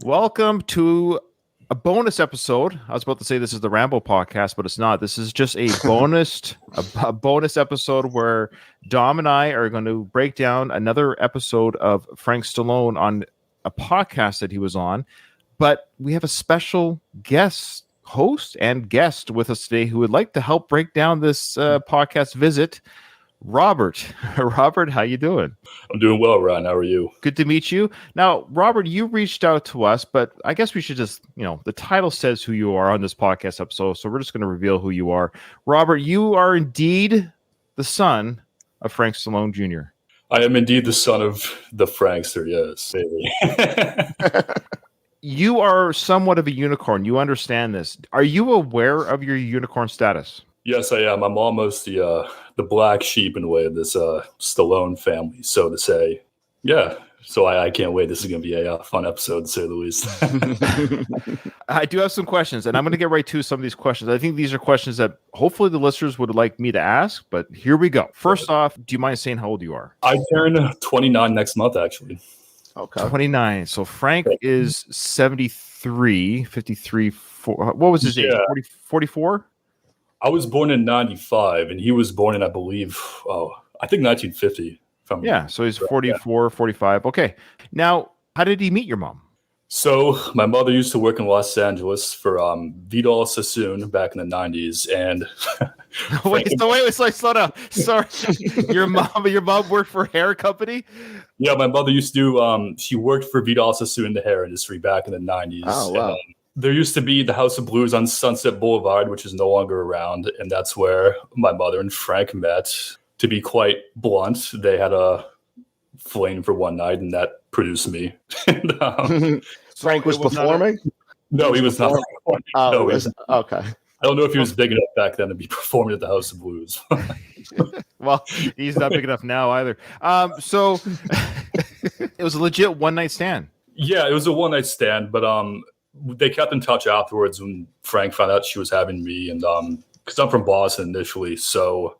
Welcome to a bonus episode. I was about to say this is the Rambo podcast, but it's not. This is just a bonus episode where Dom and I are going to break down another episode of Frank Stallone on a podcast that he was on. But we have a special host and guest with us today who would like to help break down this podcast visit. Robert, how you doing? I'm doing well, Ryan. How are you? Good to meet you. Now, Robert, you reached out to us, but I guess we should just, the title says who you are on this podcast episode, so we're just going to reveal who you are. Robert, you are indeed the son of Frank Stallone Jr. I am indeed the son of the Frankster, yes, baby. You are somewhat of a unicorn. You understand this. Are you aware of your unicorn status? Yes, I am. I'm almost the black sheep in a way of this Stallone family, so to say. Yeah, so I can't wait. This is going to be a fun episode, to say the least. I do have some questions, and I'm going to get right to some of these questions. I think these are questions that hopefully the listeners would like me to ask, but here we go. First off, do you mind saying how old you are? I turn 29 next month, actually. Okay. 29. So Frank is 73, 53. What was his age? 44? I was born in 95, and he was born in, I believe, I think 1950. Yeah, so he's 44, 45. Okay. Now, how did he meet your mom? So my mother used to work in Los Angeles for Vidal Sassoon back in the 90s, and wait, slow down. Sorry, your mom worked for a hair company? Yeah, my mother used to do. She worked for Vidal Sassoon in the hair industry back in the 90s. Oh wow. And, there used to be the House of Blues on Sunset Boulevard, which is no longer around, and that's where my mother and Frank met. To be quite blunt, they had a flame for one night, and that produced me. And, Frank was performing? No, he was not performing. Oh, no, okay. I don't know if he was big enough back then to be performing at the House of Blues. Well, he's not big enough now either. So it was a legit one-night stand. Yeah, it was a one-night stand, but they kept in touch afterwards when Frank found out she was having me, and because I'm from Boston initially, so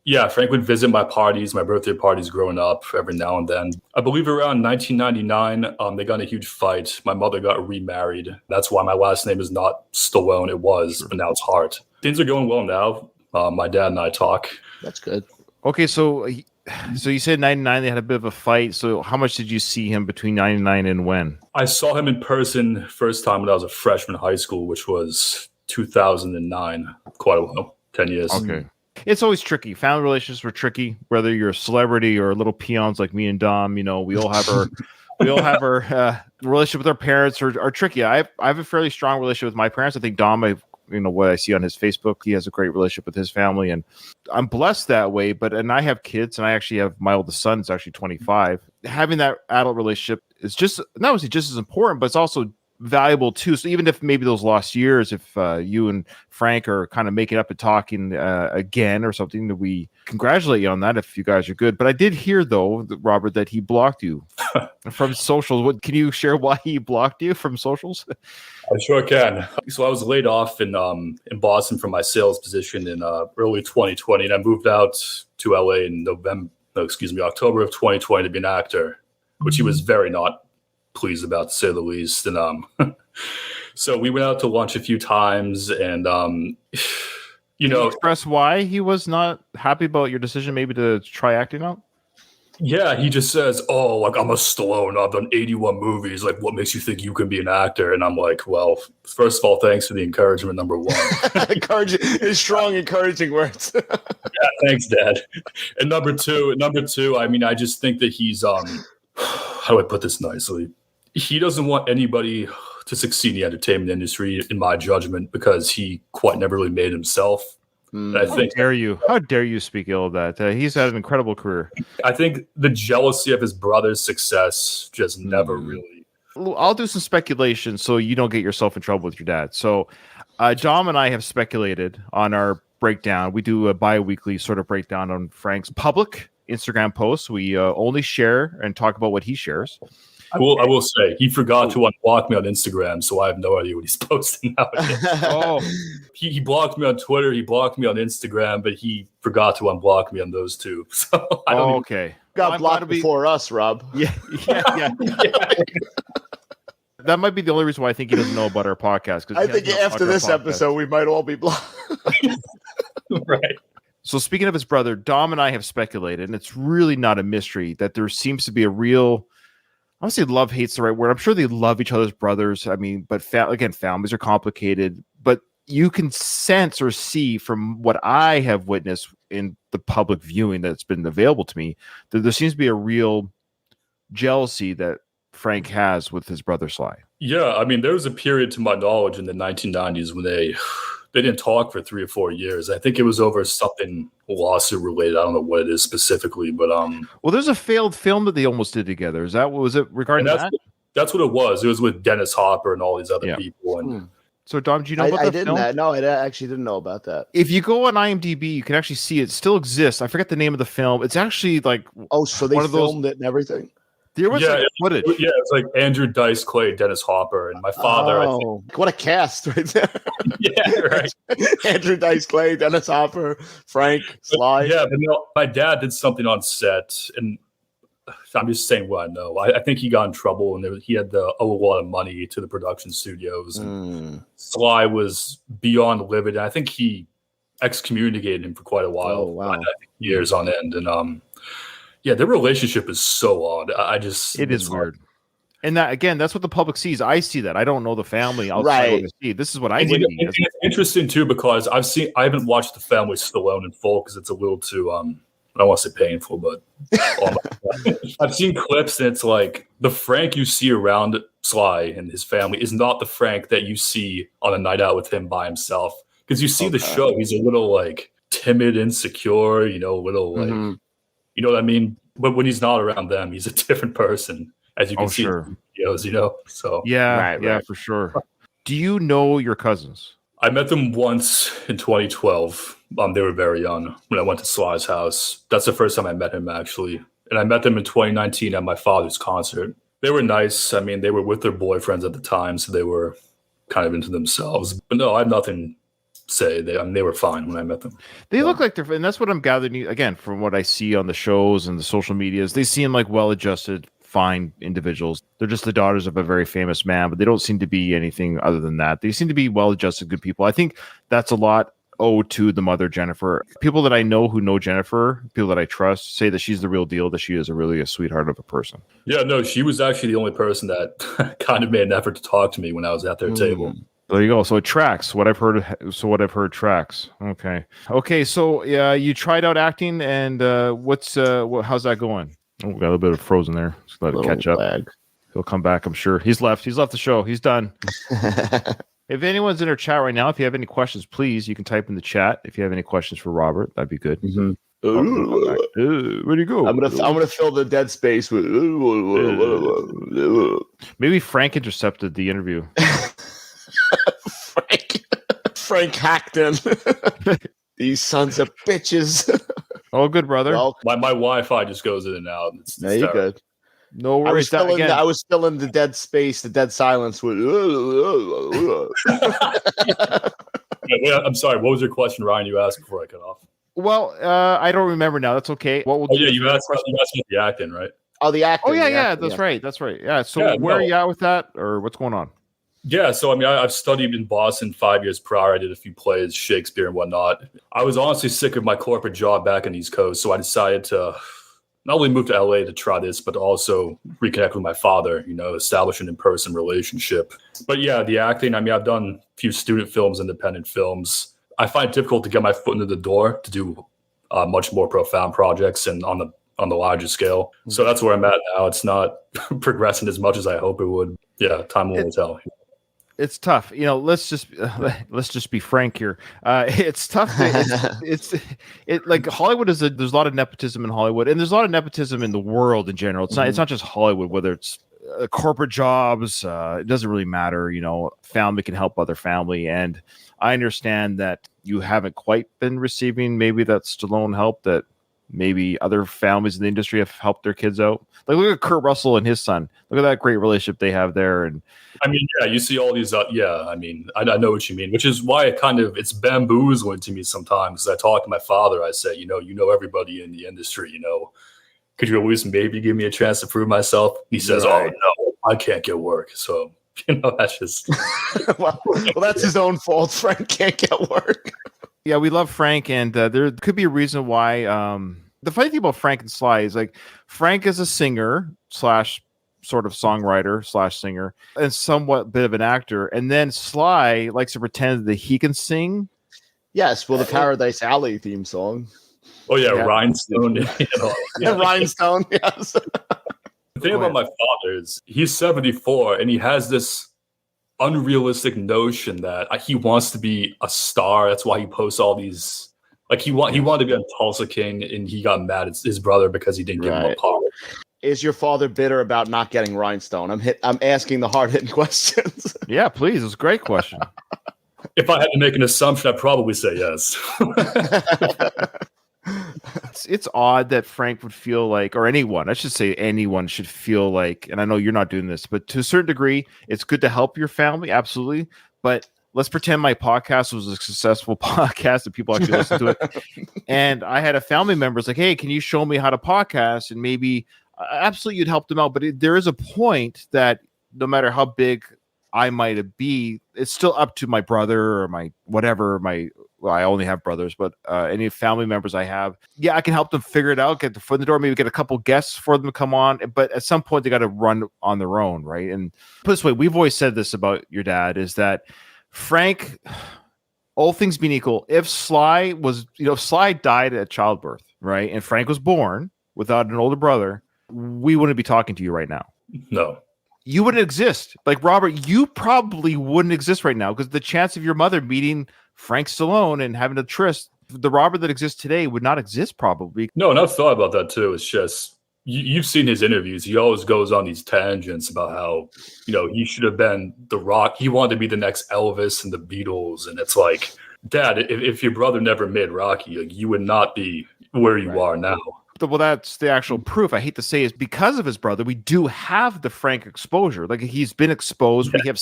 yeah, Frank would visit my parties, my birthday parties growing up every now and then. I believe around 1999, they got in a huge fight. My mother got remarried. That's why my last name is not Stallone. It was, but now it's Hart. Things are going well now. My dad and I talk. That's good. Okay, so you said 99, they had a bit of a fight. So how much did you see him between 99 and when? I saw him in person first time when I was a freshman in high school, which was 2009, quite a while, 10 years. Okay. It's always tricky. Family relationships are tricky, whether you're a celebrity or little peons like me and Dom. We all have our relationship with our parents are tricky. I have a fairly strong relationship with my parents. I think Dom, what I see on his Facebook, he has a great relationship with his family, and I'm blessed that way. And I have kids, and I actually have my oldest son is actually 25. Having that adult relationship is just not only just as important, but it's also valuable too. So even if maybe those lost years, if you and Frank are kind of making up and talking again or something, that we congratulate you on that if you guys are good. But I did hear though, Robert, that he blocked you from socials. Can you share why he blocked you from socials? I sure can. So I was laid off in Boston from my sales position in early 2020, and I moved out to LA in October of 2020 to be an actor, which he was very not pleased about, to say the least. And so we went out to lunch a few times, and Can you express why he was not happy about your decision maybe to try acting out? Yeah, he just says, I'm a Stallone, I've done 81 movies, what makes you think you can be an actor? And I'm like, well, first of all, thanks for the encouragement, number one. Strong encouraging words. Yeah, thanks, Dad. And number two, I just think that he's how do I put this nicely? He doesn't want anybody to succeed in the entertainment industry, in my judgment, because he quite never really made himself. I think, how dare you speak ill of that? He's had an incredible career. I think the jealousy of his brother's success just never really. I'll do some speculation so you don't get yourself in trouble with your dad. So Dom and I have speculated on our breakdown. We do a bi-weekly sort of breakdown on Frank's public Instagram posts. We only share and talk about what he shares. I will say he forgot to unblock me on Instagram, so I have no idea what he's posting nowadays. He blocked me on Twitter, he blocked me on Instagram, but he forgot to unblock me on those two. So I don't okay. Got blocked before us, Rob. Yeah. That might be the only reason why I think he doesn't know about our podcast. I think after this episode, we might all be blocked. Right. So speaking of his brother, Dom and I have speculated, and it's really not a mystery, that there seems to be a real, I don't say love-hate's the right word. I'm sure they love each other's brothers. I mean, but again, families are complicated. But you can sense or see from what I have witnessed in the public viewing that's been available to me, that there seems to be a real jealousy that Frank has with his brother Sly. Yeah, I mean, there was a period, to my knowledge, in the 1990s when they didn't talk for 3 or 4 years. I think it was over something lawsuit related. I don't know what it is specifically, but well, there's a failed film that they almost did together. Is that what was it regarding that? That's what it was. It was with Dennis Hopper and all these other people. And So, Dom, do you know about that film? No, I actually didn't know about that. If you go on IMDb, you can actually see it still exists. I forget the name of the film. It's actually like so they filmed it and everything. There was footage. Yeah, it's like Andrew Dice Clay, Dennis Hopper, and my father. Oh, what a cast right there! Yeah, right. Andrew Dice Clay, Dennis Hopper, Frank, Sly. Yeah, but my dad did something on set, and I'm just saying what I know. I think he got in trouble, and he had to owe a lot of money to the production studios. And Sly was beyond livid, and I think he excommunicated him for quite a while. Oh, wow. I think years on end, and yeah, their relationship is so odd. It is weird. And that, again, that's what the public sees. I see that. I don't know the family. Right. See. This is what I see. see. It's interesting too, because I haven't watched the family Stallone in full because it's a little too I don't want to say painful, but I've seen clips and it's like the Frank you see around Sly and his family is not the Frank that you see on a night out with him by himself. Because you see the show, he's a little like timid, insecure, a little like you know what I mean? But when he's not around them, he's a different person, as you can see in the videos, So right, for sure. Do you know your cousins? I met them once in 2012. They were very young when I went to Sly's house. That's the first time I met him, actually. And I met them in 2019 at my father's concert. They were nice. I mean, they were with their boyfriends at the time, so they were kind of into themselves. But no, I have nothing say. They were fine when I met them. They look like they're, and that's what I'm gathering again from what I see on the shows and the social medias. They seem like well-adjusted, fine individuals. They're just the daughters of a very famous man, but they don't seem to be anything other than that. They seem to be well-adjusted, good people. I think that's a lot owed to the mother, Jennifer. People that I know who know Jennifer, people that I trust, say that she's the real deal, that she is a sweetheart of a person. Yeah, no, she was actually the only person that kind of made an effort to talk to me when I was at their table. There you go. So it tracks. What I've heard tracks. Okay. So you tried out acting, and how's that going? Oh, we got a little bit of frozen there. Just let it catch up. Lag. He'll come back. I'm sure. He's left the show. He's done. If anyone's in our chat right now, if you have any questions, please, you can type in the chat. If you have any questions for Robert, that'd be good. Where'd you go? I'm gonna fill the dead space with. Maybe Frank intercepted the interview. Frank Hackton. These sons of bitches. Oh, good, brother. Well, my Wi-Fi just goes in and out. No, you're good. No worries. I was still in the dead space, the dead silence. With I'm sorry. What was your question, Ryan? You asked before I cut off. Well, I don't remember now. That's okay. What will you asked about the acting, right? Oh, the acting. Oh, yeah. That's right. Yeah. So where are you at with that, or what's going on? Yeah, so I mean, I've studied in Boston 5 years prior. I did a few plays, Shakespeare and whatnot. I was honestly sick of my corporate job back in the East Coast, so I decided to not only move to LA to try this, but also reconnect with my father, establish an in-person relationship. But yeah, the acting, I mean, I've done a few student films, independent films. I find it difficult to get my foot into the door to do much more profound projects and on the larger scale. So that's where I'm at now. It's not progressing as much as I hope it would. Yeah, time will tell. It's tough, let's just be frank here. It's tough. It's like Hollywood there's a lot of nepotism in Hollywood, and there's a lot of nepotism in the world in general. It's not just Hollywood, whether it's corporate jobs, it doesn't really matter. Family can help other family. And I understand that you haven't quite been receiving maybe that Stallone help that maybe other families in the industry have helped their kids out. Like look at Kurt Russell and his son. Look at that great relationship they have there. And I mean, yeah, you see all these. I mean, I know what you mean, which is why it's bamboozling to me sometimes. I talk to my father. I say, you know everybody in the industry. Could you at least maybe give me a chance to prove myself? He says, right. Oh no, I can't get work. So That's just well, that's his own fault. Frank can't get work. Yeah, we love Frank, and there could be a reason why. The funny thing about Frank and Sly is like Frank is a singer / sort of songwriter / singer and somewhat bit of an actor, and then Sly likes to pretend that he can sing. Yes, well, the Paradise Alley theme song. Oh yeah, Rhinestone. Rhinestone. Yes. The thing about my father is he's 74 and he has this unrealistic notion that he wants to be a star. That's why he posts all these. Like he wanted to be on Tulsa King, and he got mad at his brother because he didn't give him a part. Is your father bitter about not getting Rhinestone? I'm asking the hard-hitting questions. Yeah, please. It's a great question. If I had to make an assumption, I'd probably say yes. It's odd that Frank would feel like, or anyone, I should say anyone should feel like, and I know you're not doing this, but to a certain degree, it's good to help your family. Absolutely. But let's pretend my podcast was a successful podcast and people actually listen to it. And I had a family member like, hey, can you show me how to podcast? And maybe absolutely you'd help them out. But there is a point that no matter how big I might be, it's still up to my brother or my whatever, I only have brothers, but any family members I have, yeah, I can help them figure it out, get the foot in the door, maybe get a couple guests for them to come on. But at some point they got to run on their own. Right. And put it this way, we've always said this about your dad is that Frank, all things being equal, if Sly was, Sly died at childbirth, right? And Frank was born without an older brother, we wouldn't be talking to you right now. No. You wouldn't exist. Like Robert, you probably wouldn't exist right now because the chance of your mother meeting Frank Stallone and having a tryst, the Robert that exists today would not exist probably. No, and I've thought about that too. It's just, you've seen his interviews. He always goes on these tangents about how, he should have been The Rock. He wanted to be the next Elvis and the Beatles. And it's like, Dad, if your brother never made Rocky, you would not be where you are now. Well, that's the actual proof. I hate to say is because of his brother, we do have the Frank exposure. Like he's been exposed. Yeah.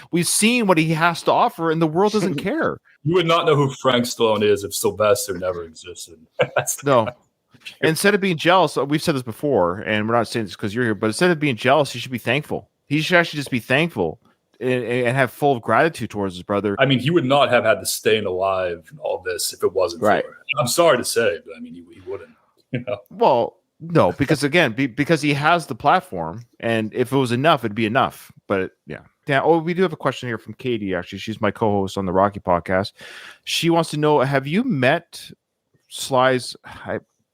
We've seen what he has to offer, and the world doesn't care. You would not know who Frank Stallone is if Sylvester never existed. No. Instead of being jealous, we've said this before, and we're not saying this because you're here, but instead of being jealous, he should be thankful. He should actually just be thankful and have full of gratitude towards his brother. I mean, he would not have had to stay alive and all this if it wasn't for it. I'm sorry to say, but I mean, he wouldn't. Well, no, because again, because he has the platform, and if it was enough, it'd be enough. But yeah. Oh, we do have a question here from Katie. Actually, she's my co-host on the Rocky podcast. She wants to know: have you met Sly's?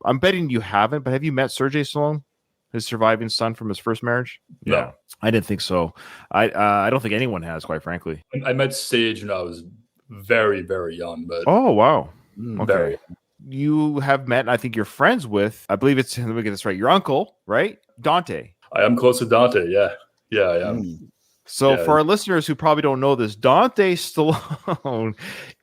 I'm betting you haven't, but have you met Sergey Stallone, his surviving son from his first marriage? No. Yeah, I didn't think so. I don't think anyone has, quite frankly. I met Sage when I was very, very young. But oh wow, okay. Very young. You have met, and I think you're friends with, I believe it's, let me get this right, your uncle, right? Dante. I am close to Dante, yeah. Yeah, I am. So for our listeners who probably don't know this, Dante Stallone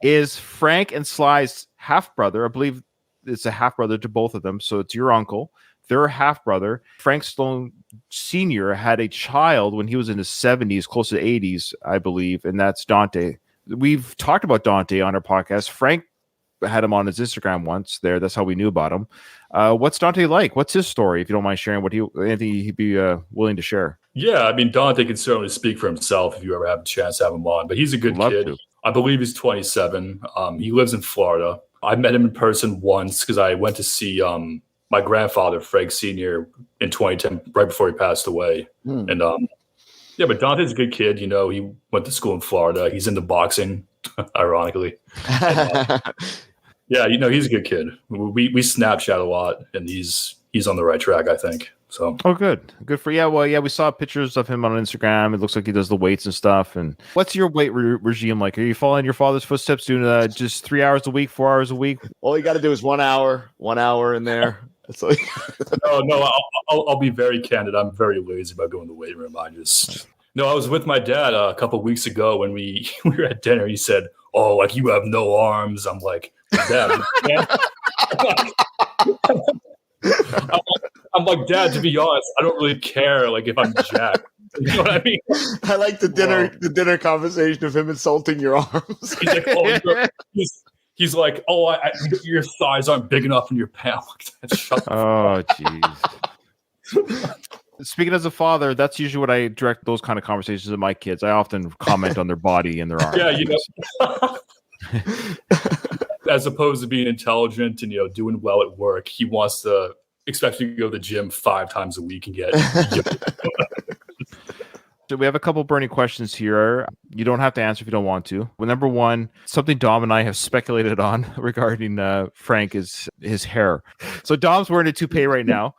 is Frank and Sly's half-brother. I believe it's a half-brother to both of them, so it's your uncle. They're a half-brother. Frank Stallone Sr. had a child when he was in his 70s, close to the 80s, I believe, and that's Dante. We've talked about Dante on our podcast. Frank had him on his Instagram once there. That's how we knew about him. What's Dante like? What's his story? If you don't mind sharing anything he'd be willing to share. Yeah, I mean, Dante can certainly speak for himself if you ever have a chance to have him on, but he's a good kid. To. I believe he's 27. He lives in Florida. I met him in person once because I went to see my grandfather, Frank Sr., in 2010, right before he passed away. And yeah, but Dante's a good kid. He went to school in Florida. He's into boxing, ironically. And, yeah, he's a good kid. We Snapchat a lot, and he's on the right track, I think. So. Oh, good for you. Well, yeah, we saw pictures of him on Instagram. It looks like he does the weights and stuff. And what's your weight regime like? Are you following your father's footsteps, doing just 3 hours a week, 4 hours a week? All you got to do is 1 hour in there. That's like no. I'll be very candid. I'm very lazy about going to the weight room. I was with my dad a couple of weeks ago when we were at dinner. He said, "Oh, like you have no arms." I'm like, Dad. I'm like, Dad, to be honest, I don't really care like if I'm jacked. You know what I mean? I like the dinner conversation of him insulting your arms. He's like, oh, he's like, oh, your thighs aren't big enough in your pants. Oh, jeez. Speaking as a father, that's usually what I direct those kind of conversations with my kids. I often comment on their body and their arms. Yeah, as opposed to being intelligent and doing well at work, he wants to expect you to go to the gym 5 times a week and get. So we have a couple burning questions here. You don't have to answer if you don't want to. Well, number one, something Dom and I have speculated on regarding Frank is his hair. So Dom's wearing a toupee right now.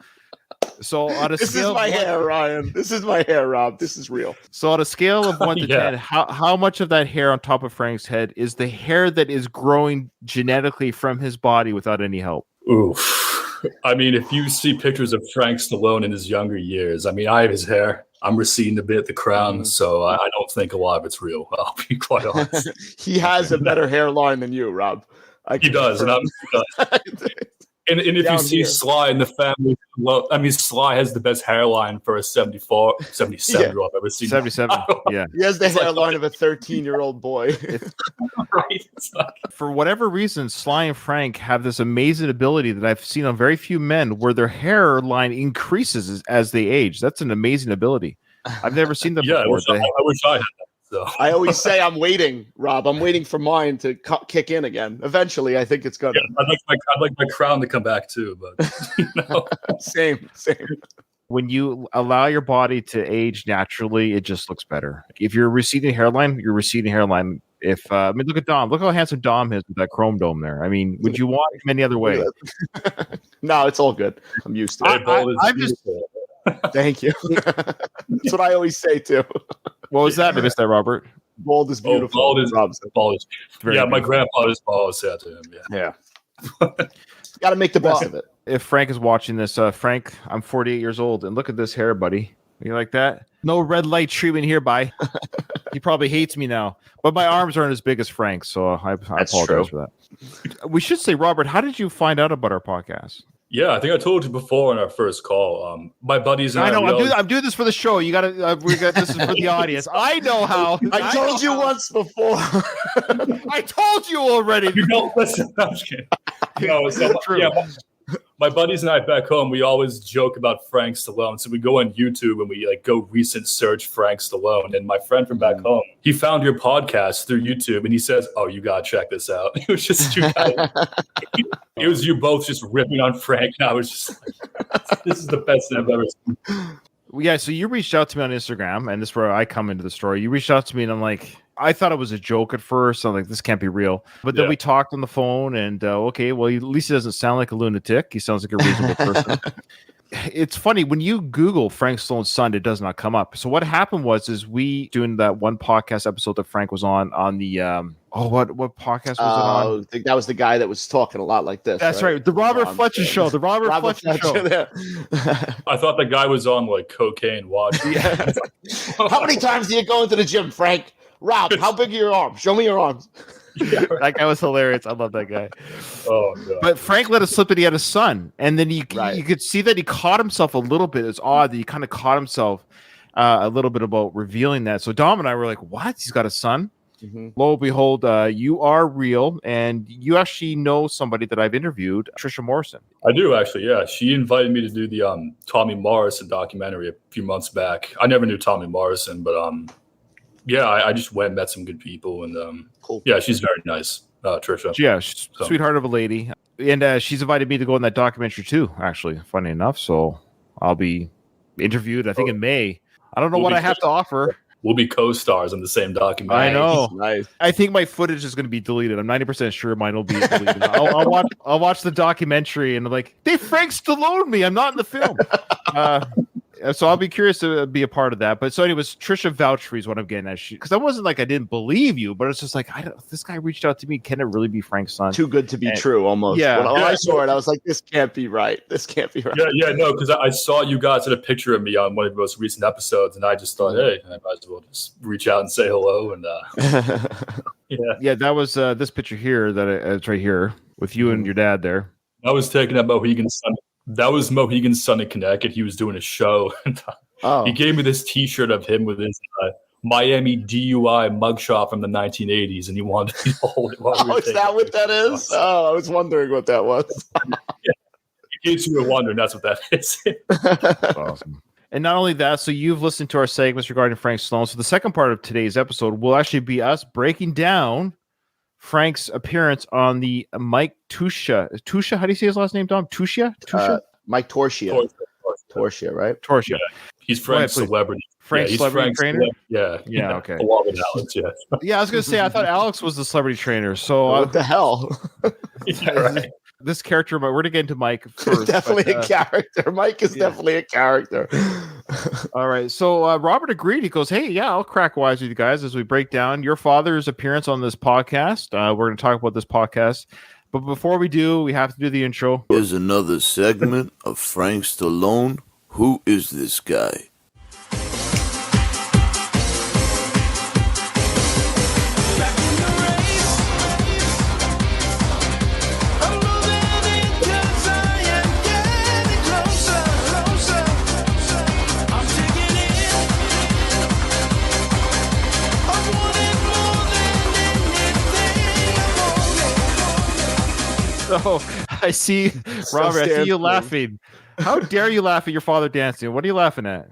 So on a This scale is my hair, Ryan. This is my hair, Rob. This is real. So on a scale of 1 to 10, how much of that hair on top of Frank's head is the hair that is growing genetically from his body without any help? Oof. I mean, if you see pictures of Frank Stallone in his younger years, I mean, I have his hair. I'm receding a bit at the crown, so I don't think a lot of it's real. I'll be quite honest. He has a better hairline than you, Rob. He does. And if you see Sly in the family, well, I mean, Sly has the best hairline for a 77-year-old I've ever seen. 77, yeah. He has the hairline of a 13-year-old boy. Right. For whatever reason, Sly and Frank have this amazing ability that I've seen on very few men where their hairline increases as they age. That's an amazing ability. I've never seen that before. I wish I had that. So. I always say I'm waiting, Rob. I'm waiting for mine to kick in again. Eventually, I think it's gonna. Yeah, I'd like my crown to come back too, but Same. When you allow your body to age naturally, it just looks better. If you're receding hairline, you're receding hairline. If I mean, look at Dom. Look how handsome Dom is with that chrome dome there. I mean, would you want him any other way? No, it's all good. I'm used to it. I'm just. Thank you. That's what I always say too. What was that? I missed that, Robert. Bald is beautiful. Bald is yeah, my grandfather's bald said to him. Yeah. Got to make the best of it. If Frank is watching this, Frank, I'm 48 years old, and look at this hair, buddy. You like that? No red light treatment here, bye. He probably hates me now, but my arms aren't as big as Frank's, so I apologize for that. We should say, Robert, how did you find out about our podcast? Yeah, I think I told you before in our first call. My buddies and I'm doing this for the show. You got to. This is for the audience. I know how. I told you once before. I told you already. You don't listen. I'm just kidding. No, so my buddies and I back home, we always joke about Frank Stallone. So we go on YouTube and we go recent search Frank Stallone. And my friend from back home, he found your podcast through YouTube and he says, "Oh, you gotta check this out." It was just you guys. It was you both just ripping on Frank, and I was just like, "This is the best thing I've ever seen." Yeah, so you reached out to me on Instagram, and this is where I come into the story. You reached out to me, and I'm like, I thought it was a joke at first. I'm like, this can't be real. But then we talked on the phone, and okay, well, at least he doesn't sound like a lunatic. He sounds like a reasonable person. It's funny, when you Google Frank Stallone's son, it does not come up. So what happened was we doing that one podcast episode that Frank was on the what podcast was it on? I think that was the guy that was talking a lot like this. That's right. The Robert Fletcher show. The Robert Fletcher show. There. I thought the guy was on cocaine watching. Yeah. How many times do you go into the gym, Frank? Rob, how big are your arms? Show me your arms. Yeah, that guy was hilarious. I love that guy. Oh, God. But Frank let us slip that he had a son, and then you could see that he caught himself a little bit. It's odd that he kind of caught himself a little bit about revealing that. So Dom and I were like, "What? He's got a son?" Mm-hmm. Lo and behold, you are real, and you actually know somebody that I've interviewed, Tricia Morrison. I do actually. Yeah, she invited me to do the Tommy Morrison documentary a few months back. I never knew Tommy Morrison, but yeah, I just went and met some good people, and cool. Yeah, she's very nice, Tricia. Yeah, she's sweetheart of a lady, and she's invited me to go in that documentary too. Actually, funny enough, so I'll be interviewed. I think in May. I don't know what I have to offer. We'll be co-stars in the same documentary. I know. Nice. I think my footage is going to be deleted. I'm 90% sure mine will be deleted. I'll watch the documentary and I'm like, they Frank Stallone me. I'm not in the film. So I'll be curious to be a part of that. But so anyways, Tricia vouched for me is what I'm getting at. Because I wasn't like I didn't believe you, but it's just like this guy reached out to me. Can it really be Frank's son? Too good to be true, almost. Yeah. When I saw it, I was like, this can't be right. This can't be right. Yeah, no, because I saw you guys had a picture of me on one of the most recent episodes, and I just thought, hey, I might as well just reach out and say hello. And yeah, that was this picture here that it's right here with you and your dad there. I was taking at Mohegan Sun. That was Mohegan's son in Connecticut. He was doing a show. He gave me this T-shirt of him with his Miami DUI mugshot from the 1980s, and he wanted me to hold it. Is that what that is? Oh, I was wondering what that was. Yeah. In case you were wondering, that's what that is. That's awesome. And not only that, so you've listened to our segments regarding Frank Stallone. So the second part of today's episode will actually be us breaking down Frank's appearance on the Mike Torchia. Torchia, how do you say his last name, Dom? Torchia? Mike Torchia. Torchia, right? Torchia. Yeah. He's Frank's celebrity. Frank's celebrity trainer? Yeah, okay. Along with Alex, yeah. Yeah, I was going to say, I thought Alex was the celebrity trainer. So what the hell? Yeah, right. This character, but we're going to get into Mike first. Definitely a character. Mike is definitely a character. All right. So Robert agreed. He goes, hey, yeah, I'll crack wise with you guys as we break down your father's appearance on this podcast. We're going to talk about this podcast. But before we do, we have to do the intro. Here's another segment of Frank Stallone. Who is this guy? So I see, Robert, I see you laughing. How dare you laugh at your father dancing? What are you laughing at?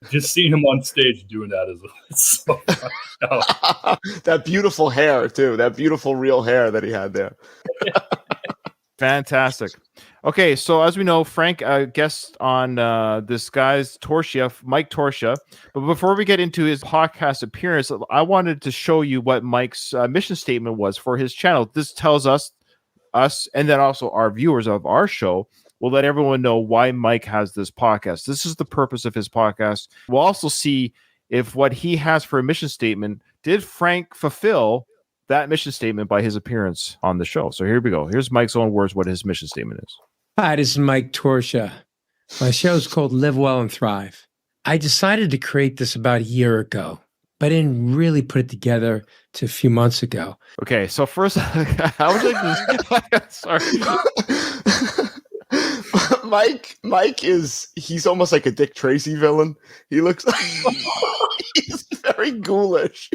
Just seeing him on stage doing that is so funny. Oh. That beautiful hair, too. That beautiful real hair that he had there. Fantastic. Okay, so as we know, Frank guest on this guy's Torchia, Mike Torchia. But before we get into his podcast appearance, I wanted to show you what Mike's mission statement was for his channel. This tells us, and then also our viewers of our show, will let everyone know why Mike has this podcast. This is the purpose of his podcast. We'll also see if what he has for a mission statement, did Frank fulfill that mission statement by his appearance on the show? So here we go. Here's Mike's own words, what his mission statement is. Hi, this is Mike Torchia. My show is called Live Well and Thrive. I decided to create this about a year ago, but I didn't really put it together to a few months ago. Okay, so first, how would you like to... Sorry. Mike he's almost like a Dick Tracy villain. He looks like he's very ghoulish.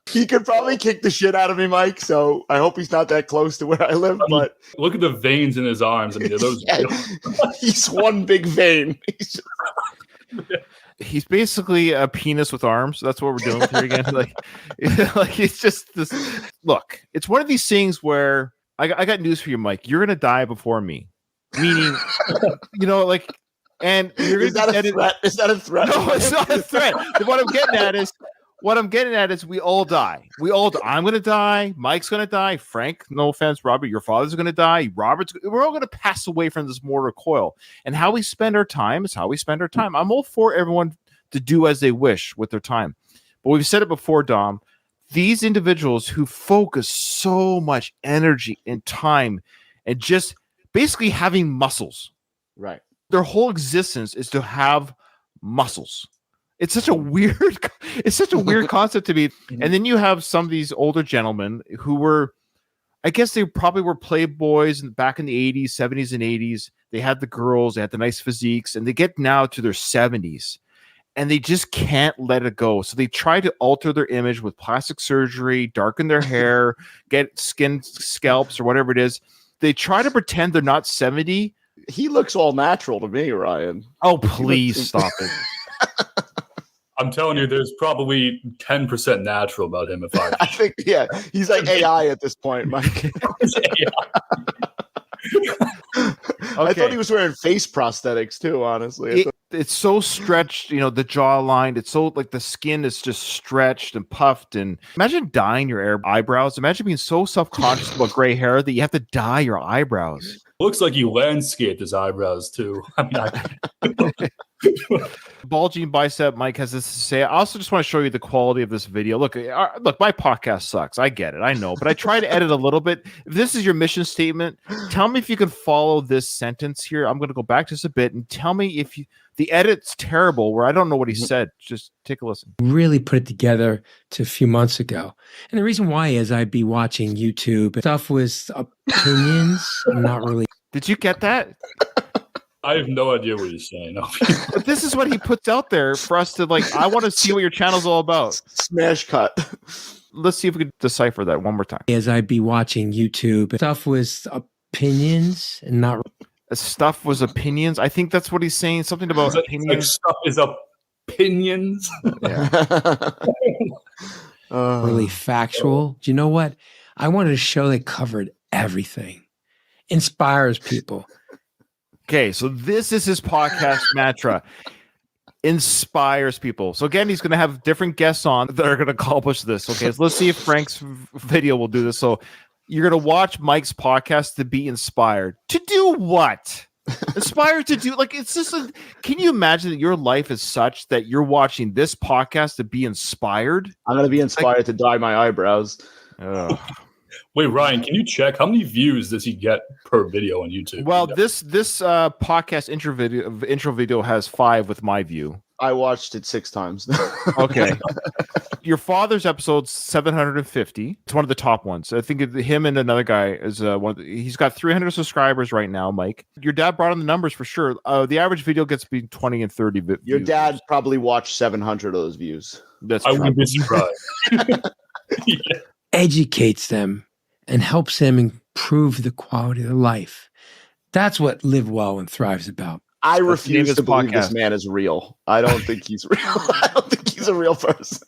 He could probably kick the shit out of me, Mike, so I hope he's not that close to where I live. But look at the veins in his arms. I mean, those he's one big vein. He's basically a penis with arms. That's what we're doing here again. Like it's just this. Look, it's one of these things where I got news for you, Mike. You're gonna die before me. Meaning, and you're is that a threat? Is that a threat? No, it's not a threat. What I'm getting at is we all die. I'm going to die. Mike's going to die. Frank, no offense, Robert, your father's going to die. We're all going to pass away from this mortal coil. And how we spend our time is how we spend our time. I'm all for everyone to do as they wish with their time. But we've said it before, Dom. These individuals who focus so much energy and time and just basically having muscles. Right. Their whole existence is to have muscles. It's such a weird concept to me. And then you have some of these older gentlemen who were, I guess they probably were playboys back in the 80s, 70s, and 80s. They had the girls, they had the nice physiques, and they get now to their 70s and they just can't let it go. So they try to alter their image with plastic surgery, darken their hair, get skin scalps or whatever it is. They try to pretend they're not 70. He looks all natural to me, Ryan. Oh, please stop it. I'm telling you, there's probably 10% natural about him. I think, yeah, he's like AI at this point, Mike. I thought he was wearing face prosthetics too, honestly. It's so stretched, the jawline. It's so like the skin is just stretched and puffed. And imagine dyeing your eyebrows. Imagine being so self-conscious about gray hair that you have to dye your eyebrows. Looks like he landscaped his eyebrows too. Bulging bicep. Mike has this to say. I also just want to show you the quality of this video. Look, my podcast sucks. I get it. I know, but I try to edit a little bit. If this is your mission statement, tell me if you can follow this sentence here. I'm going to go back just a bit and tell me if the edit's terrible where I don't know what he said. Just take a listen. Really put it together to a few months ago. And the reason why is I'd be watching YouTube. Stuff with opinions, not really. Did you get that? I have no idea what he's saying. But this is what he puts out there for us to I want to see what your channel's all about. Smash cut. Let's see if we can decipher that one more time. As I'd be watching YouTube. Stuff with opinions and not. stuff was opinions. I think that's what he's saying. Something about Like opinions. stuff is opinions. Really factual. Do you know what? I wanted a show that covered everything, inspires people. Okay, so this is his podcast mantra. Inspires people. So again, he's going to have different guests on that are going to accomplish this. Okay, so let's see if Frank's video will do this. So you're going to watch Mike's podcast to be inspired. To do what? Inspired to do, like, it's just can you imagine that your life is such that you're watching this podcast to be inspired? I'm going to be inspired to dye my eyebrows. Wait, Ryan, can you check how many views does he get per video on YouTube? Well, this podcast intro video has 5 with my view. I watched it 6 times. Okay. Your father's episode's 750. It's one of the top ones. I think him and another guy is he's got 300 subscribers right now, Mike. Your dad brought on the numbers for sure. The average video gets between 20 and 30 views. Your dad probably watched 700 of those views. That's I true. wouldn't be surprised. Yeah. Educates them and helps them improve the quality of their life. That's what Live Well and Thrive's about. I the name refuse of to this believe podcast. this man is real. I don't think he's real. I don't think he's a real person.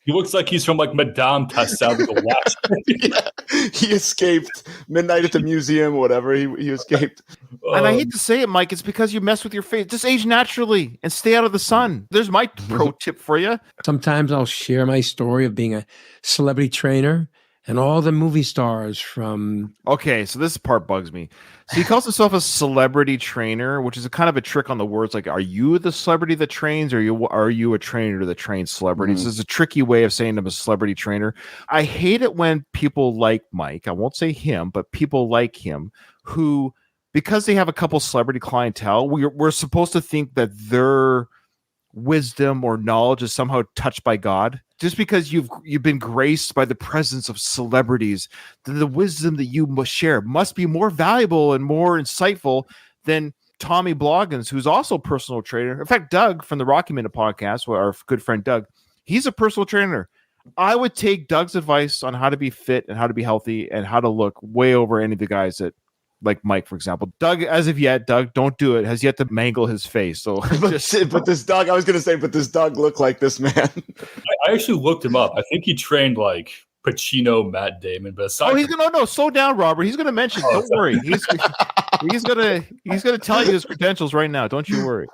He looks like he's from like Madame Tussauds with the wax. Yeah. He escaped midnight at the museum, whatever. He escaped. And I hate to say it, Mike, it's because you mess with your face. Just age naturally and stay out of the sun. There's my pro tip for you. Sometimes I'll share my story of being a celebrity trainer and all the movie stars from... Okay, so this part bugs me. So he calls himself a celebrity trainer, which is a kind of a trick on the words. Like, are you the celebrity that trains, or are you a trainer that trains celebrities? This is a tricky way of saying I'm a celebrity trainer. I hate it when people like Mike, I won't say him, but people like him who, because they have a couple celebrity clientele, we're supposed to think that their wisdom or knowledge is somehow touched by God. Just because you've been graced by the presence of celebrities, the wisdom that you must share must be more valuable and more insightful than Tommy Bloggins, who's also a personal trainer. In fact, Doug from the Rocky Minute podcast, our good friend Doug, he's a personal trainer. I would take Doug's advice on how to be fit and how to be healthy and how to look way over any of the guys that, like Mike, for example. Doug, as of yet, Doug, don't do it, has yet to mangle his face. So, but this Doug, I was going to say, but does Doug look like this man? I actually looked him up. I think he trained like Pacino, Matt Damon, but aside he's gonna no, slow down, Robert. He's gonna mention. Don't worry. He's gonna tell you his credentials right now. Don't you worry.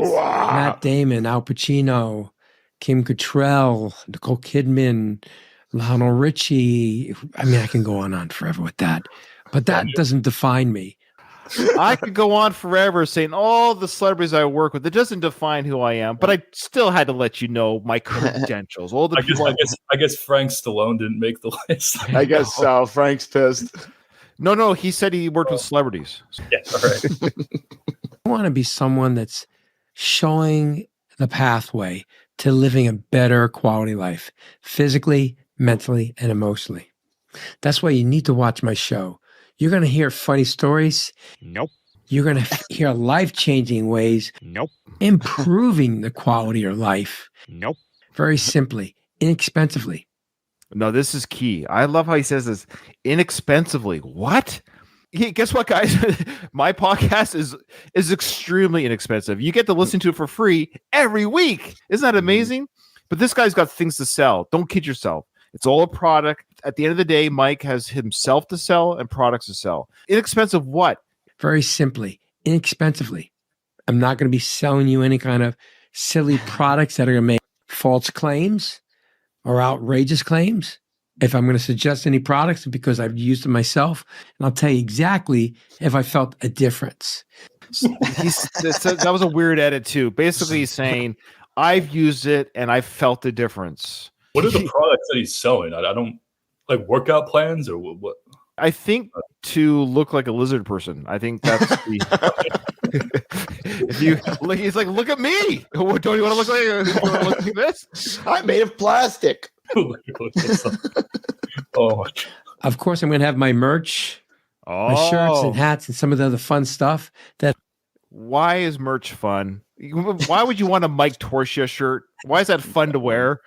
Matt Damon, Al Pacino, Kim Cattrall, Nicole Kidman, Lionel Richie. I mean, I can go on forever with that. But that doesn't define me. I could go on forever saying all the celebrities I work with. It doesn't define who I am, but I still had to let you know my credentials. All the I guess Frank Stallone didn't make the list. I guess so. Frank's pissed. No, he said he worked with celebrities. Yeah, all right. I want to be someone that's showing the pathway to living a better quality life, physically, mentally, and emotionally. That's why you need to watch my show. You're going to hear funny stories. Nope. You're going to hear life-changing ways. Nope. Improving the quality of your life. Nope. Very simply, inexpensively. No, this is key. I love how he says this. Inexpensively. What? Guess what, guys? My podcast is extremely inexpensive. You get to listen to it for free every week. Isn't that amazing? But this guy's got things to sell. Don't kid yourself. It's all a product. At the end of the day, Mike has himself to sell and products to sell. Inexpensive what? Very simply, inexpensively. I'm not going to be selling you any kind of silly products that are going to make false claims or outrageous claims. If I'm going to suggest any products, because I've used them myself, and I'll tell you exactly if I felt a difference. That was a weird edit too. Basically, he's saying, I've used it and I felt the difference. What are the products that he's selling? I don't like workout plans or what? I think to look like a lizard person. I think that's the. If you look, he's like, look at me. Don't you want to look like this? I'm made of plastic. Oh my God. Of course, I'm going to have my merch, my shirts and hats, and some of the other fun stuff. Why is merch fun? Why would you want a Mike Torchia shirt? Why is that fun to wear?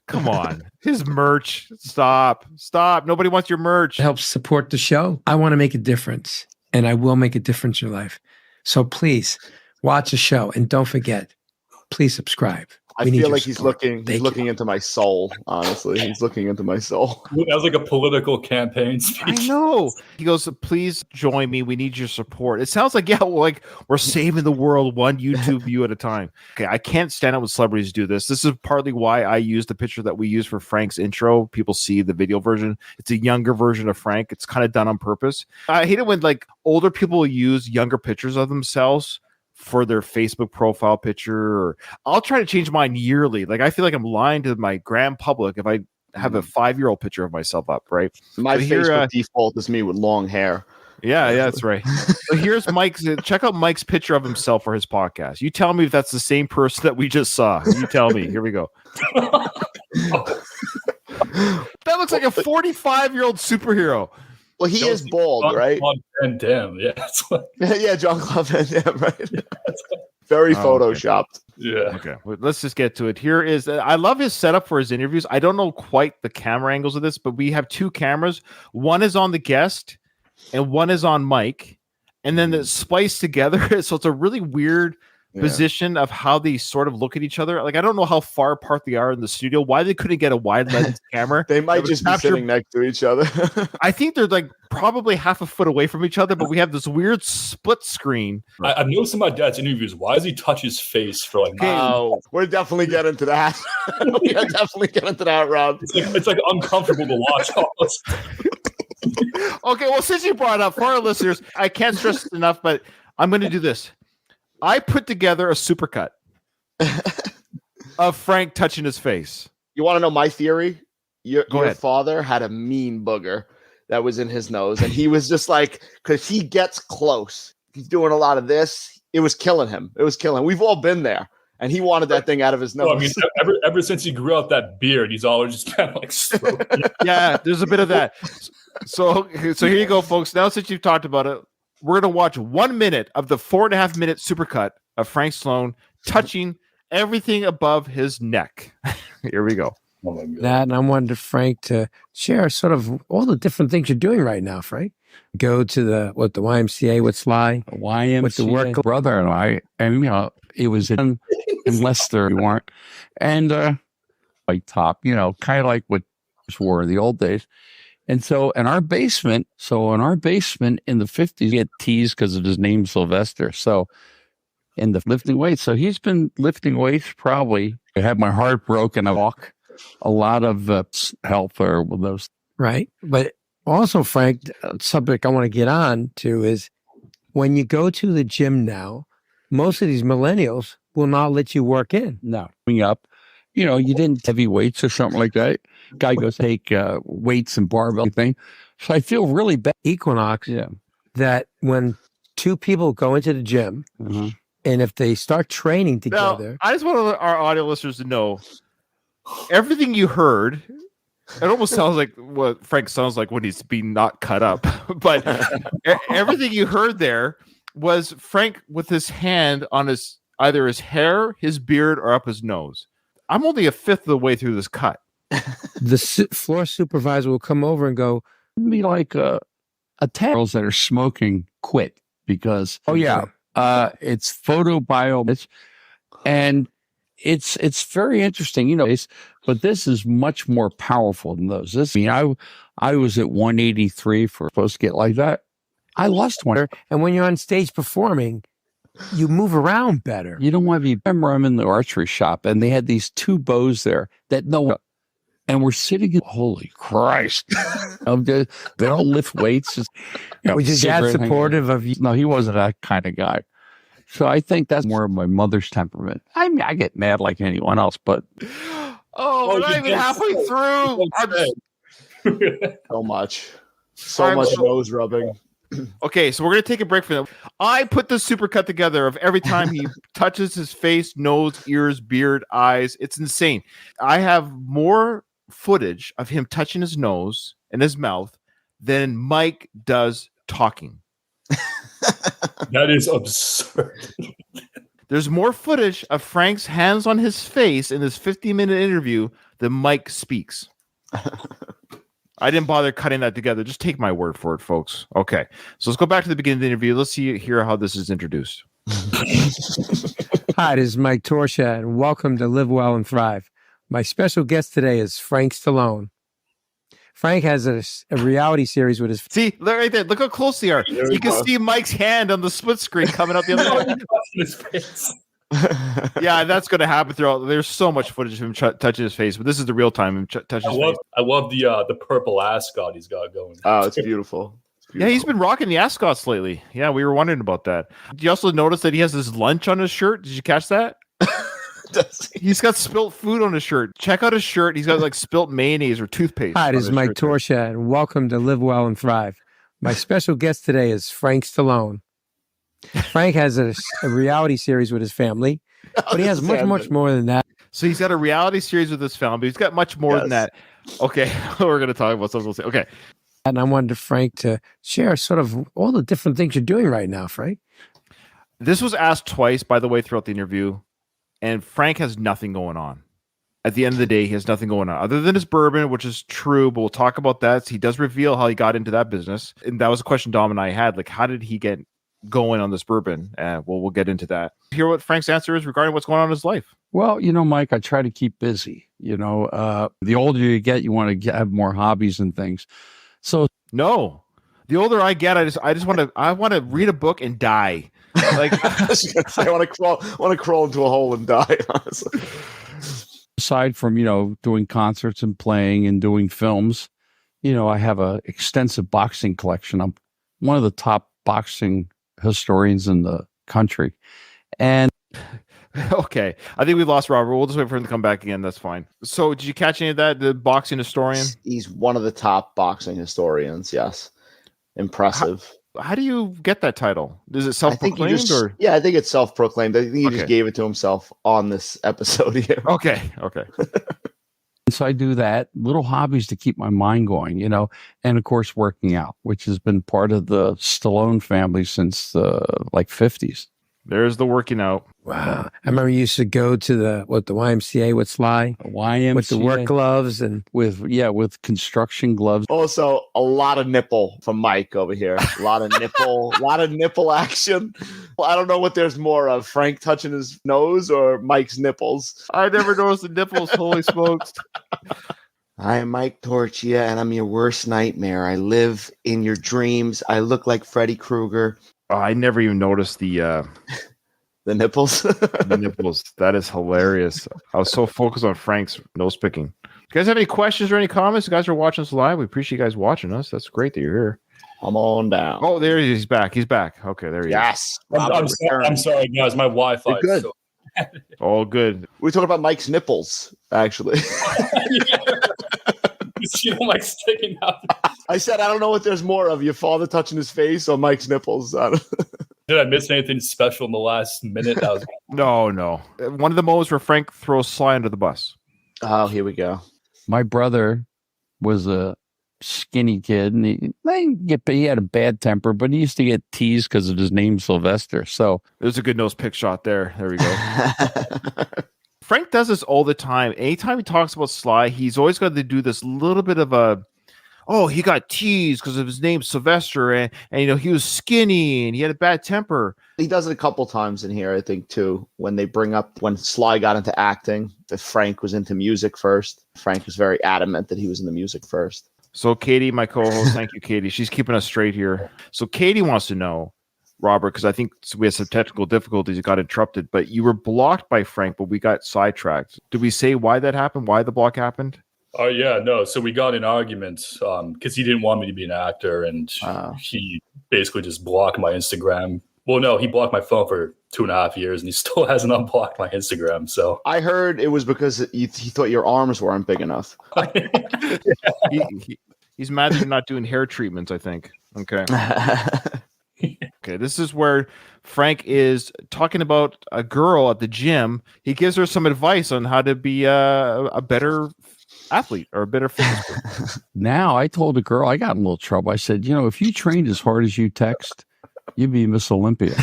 Come on. His merch. Stop. Nobody wants your merch. Helps support the show. I want to make a difference and I will make a difference in your life. So please watch the show and don't forget, please subscribe. I We need feel your like he's support. looking Thank you. into my soul. Honestly, he's looking into my soul. That was like a political campaign I speech. know. He goes, please join me. We need your support. It sounds like, like we're saving the world one YouTube view at a time. Okay, I can't stand it when celebrities do this. This is partly why I use the picture that we use for Frank's intro. People see the video version. It's a younger version of Frank. It's kind of done on purpose. I hate it when like older people use younger pictures of themselves for their Facebook profile picture, or I'll try to change mine yearly. Like I feel like I'm lying to my grand public if I have a 5-year-old picture of myself up, right? My So here, Facebook default is me with long hair. Yeah, that's right. So here's Mike's. Check out Mike's picture of himself for his podcast. You tell me if that's the same person that we just saw. You tell me. Here we go. That looks like a 45-year-old superhero. Well, he is bald, right? And damn, yeah. Yeah, John Claude Van Damme, right? Very photoshopped. Yeah. Okay, well, let's just get to it. Here is, I love his setup for his interviews. I don't know quite the camera angles of this, but we have 2 cameras. One is on the guest and one is on Mike. And then it's spliced together. So it's a really weird position of how they sort of look at each other. Like, I don't know how far apart they are in the studio, why they couldn't get a wide lens camera. They might just be sitting next to each other. I think they're like probably half a foot away from each other, but we have this weird split screen. I've noticed in my dad's interviews, why does he touch his face for like? Oh, we're definitely getting to that. We are definitely getting to that, Rob. It's like uncomfortable to watch. Okay, well, since you brought it up, for our listeners, I can't stress it enough, but I'm going to do this. I put together a supercut of Frank touching his face. You want to know my theory? Your ahead. father had a mean booger that was in his nose, and he was just like, because he gets close. He's doing a lot of this. It was killing him. We've all been there, and he wanted that thing out of his nose. Well, I mean, ever since he grew out that beard, he's always just kind of like stroking. Yeah, there's a bit of that. So here you go, folks. Now, since you've talked about it, we're going to watch 1 minute of the 4.5 minute supercut of Frank Stallone touching everything above his neck. Here we go. Oh my God. That, and I wanted Frank to share sort of all the different things you're doing right now, Frank. Go to the YMCA with Sly. YMCA With the work brother and I, and it was in Leicester, we weren't, and white top, kind of like what wore in the old days. And so in our basement in the 50s, he had teased because of his name, Sylvester. So in the lifting weights. So he's been lifting weights probably. I had my heart broken. I walk a lot of help or with those. Right. But also, Frank, a subject I want to get on to is when you go to the gym now, most of these millennials will not let you work in. No, coming up, you didn't heavy weights or something like that. Guy goes, take weights and barbell thing. So I feel really bad. Equinox, that when 2 people go into the gym and if they start training together. Now, I just want our audio listeners to know everything you heard. It almost sounds like what Frank sounds like when he's being not cut up. But everything you heard there was Frank with his hand on either his hair, his beard, or up his nose. I'm only a fifth of the way through this cut. The floor supervisor will come over and go, Be like a 10 girls that are smoking quit because it's photobio, and it's very interesting, but this is much more powerful than those. I was at 183 for supposed to get like that. I lost one. and when you're on stage performing, you move around better. You don't want to be. Remember, I'm in the archery shop, and they had these 2 bows there that and we're sitting in. Holy Christ! They don't lift weights. Which is that supportive of you? No, he wasn't that kind of guy. So I think that's more of my mother's temperament. I mean, I get mad like anyone else, but we're not even halfway through. So much nose rubbing. Okay, so we're going to take a break from that. I put the supercut together of every time he touches his face, nose, ears, beard, eyes. It's insane. I have more footage of him touching his nose and his mouth than Mike does talking. That is absurd. There's more footage of Frank's hands on his face in this 50-minute interview than Mike speaks. I didn't bother cutting that together. Just take my word for it, folks. Okay. So let's go back to the beginning of the interview. Let's hear how this is introduced. Hi, this is Mike Torchia, and welcome to Live Well and Thrive. My special guest today is Frank Stallone. Frank has a reality series with his... See, look right there. Look how close they are. You can see Mike's hand on the split screen coming up the other way. Yeah, that's going to happen throughout. There's so much footage of him touching his face, but this is the real time him touching his face. I love the purple ascot he's got going. Oh, it's beautiful. Yeah, he's been rocking the ascots lately. Yeah, we were wondering about that. Did you also notice that he has this lunch on his shirt? Did you catch that? He's got spilt food on his shirt. Check out his shirt. He's got like spilt mayonnaise or toothpaste. Hi, this is Mike Torchia, and welcome to Live Well and Thrive. My special guest today is Frank Stallone. Frank has a reality series with his family, but he has much more than that. So he's got a reality series with his family, but he's got much more than that. Okay, we're going to talk about something. Okay. And I wanted Frank to share sort of all the different things you're doing right now, Frank. This was asked twice, by the way, throughout the interview. And Frank has nothing going on. At the end of the day, he has nothing going on other than his bourbon, which is true, but we'll talk about that. He does reveal how he got into that business. And that was a question Dom and I had. Like, how did he get going on this bourbon? Well, we'll get into that. Hear what Frank's answer is regarding what's going on in his life. Well, Mike, I try to keep busy. The older you get, you want to have more hobbies and things. So no, the older I get, I want to read a book and die. Like I want to crawl into a hole and die. Honestly, aside from doing concerts and playing and doing films, I have an extensive boxing collection. I'm one of the top boxing historians in the country, and okay, I think we lost Robert. We'll just wait for him to come back again. That's fine. So, did you catch any of that? The boxing historian? He's one of the top boxing historians. Yes, impressive. How do you get that title? Is it self-proclaimed? I think it's self-proclaimed. I think he just gave it to himself on this episode here. Okay. So I do that, little hobbies to keep my mind going, and of course working out, which has been part of the Stallone family since the 50s. There's the working out. Wow. I remember you used to go to the YMCA with Sly. YMCA. With the work gloves and with construction gloves. Also, a lot of nipple from Mike over here. A lot of nipple action. I don't know what there's more of, Frank touching his nose or Mike's nipples. I never noticed the nipples. Holy smokes. I am Mike Torchia, and I'm your worst nightmare. I live in your dreams. I look like Freddy Krueger. Oh, I never even noticed the nipples. The nipples. That is hilarious. I was so focused on Frank's nose picking. You guys have any questions or any comments? You guys are watching us live. We appreciate you guys watching us. That's great that you're here. Come on down. Oh, there he is. He's back. He's back. Okay, there he is. I'm sorry, guys. My Wi-Fi. You're good. All good. We're talking about Mike's nipples, actually. Mike sticking out. I said, I don't know what there's more of, your father touching his face or Mike's nipples. Did I miss anything special in the last minute? No. One of the moments where Frank throws Sly under the bus. Oh, here we go. My brother was a skinny kid, and he had a bad temper, but he used to get teased because of his name, Sylvester. So there's a good nose pick shot there. There we go. Frank does this all the time. Anytime he talks about Sly, he's always got to do this little bit of he got teased because of his name Sylvester, and he was skinny and he had a bad temper. He does it a couple times in here, I think, too, when they bring up when Sly got into acting, that Frank was into music first. Frank was very adamant that he was in the music first. So Katie, my co-host, thank you, Katie. She's keeping us straight here. So Katie wants to know, Robert, because I think we had some technical difficulties. It got interrupted, but you were blocked by Frank, but we got sidetracked. Did we say why that happened? Why the block happened? Oh, yeah, no. So we got in arguments because he didn't want me to be an actor, and he basically just blocked my Instagram. Well, no, he blocked my phone for 2.5 years, and he still hasn't unblocked my Instagram. So I heard it was because he thought your arms weren't big enough. He's mad that you're not doing hair treatments, I think. Okay. Okay, this is where Frank is talking about a girl at the gym. He gives her some advice on how to be a better athlete or a better fitness. Now, I told a girl, I got in a little trouble. I said, if you trained as hard as you text, you'd be Miss Olympia.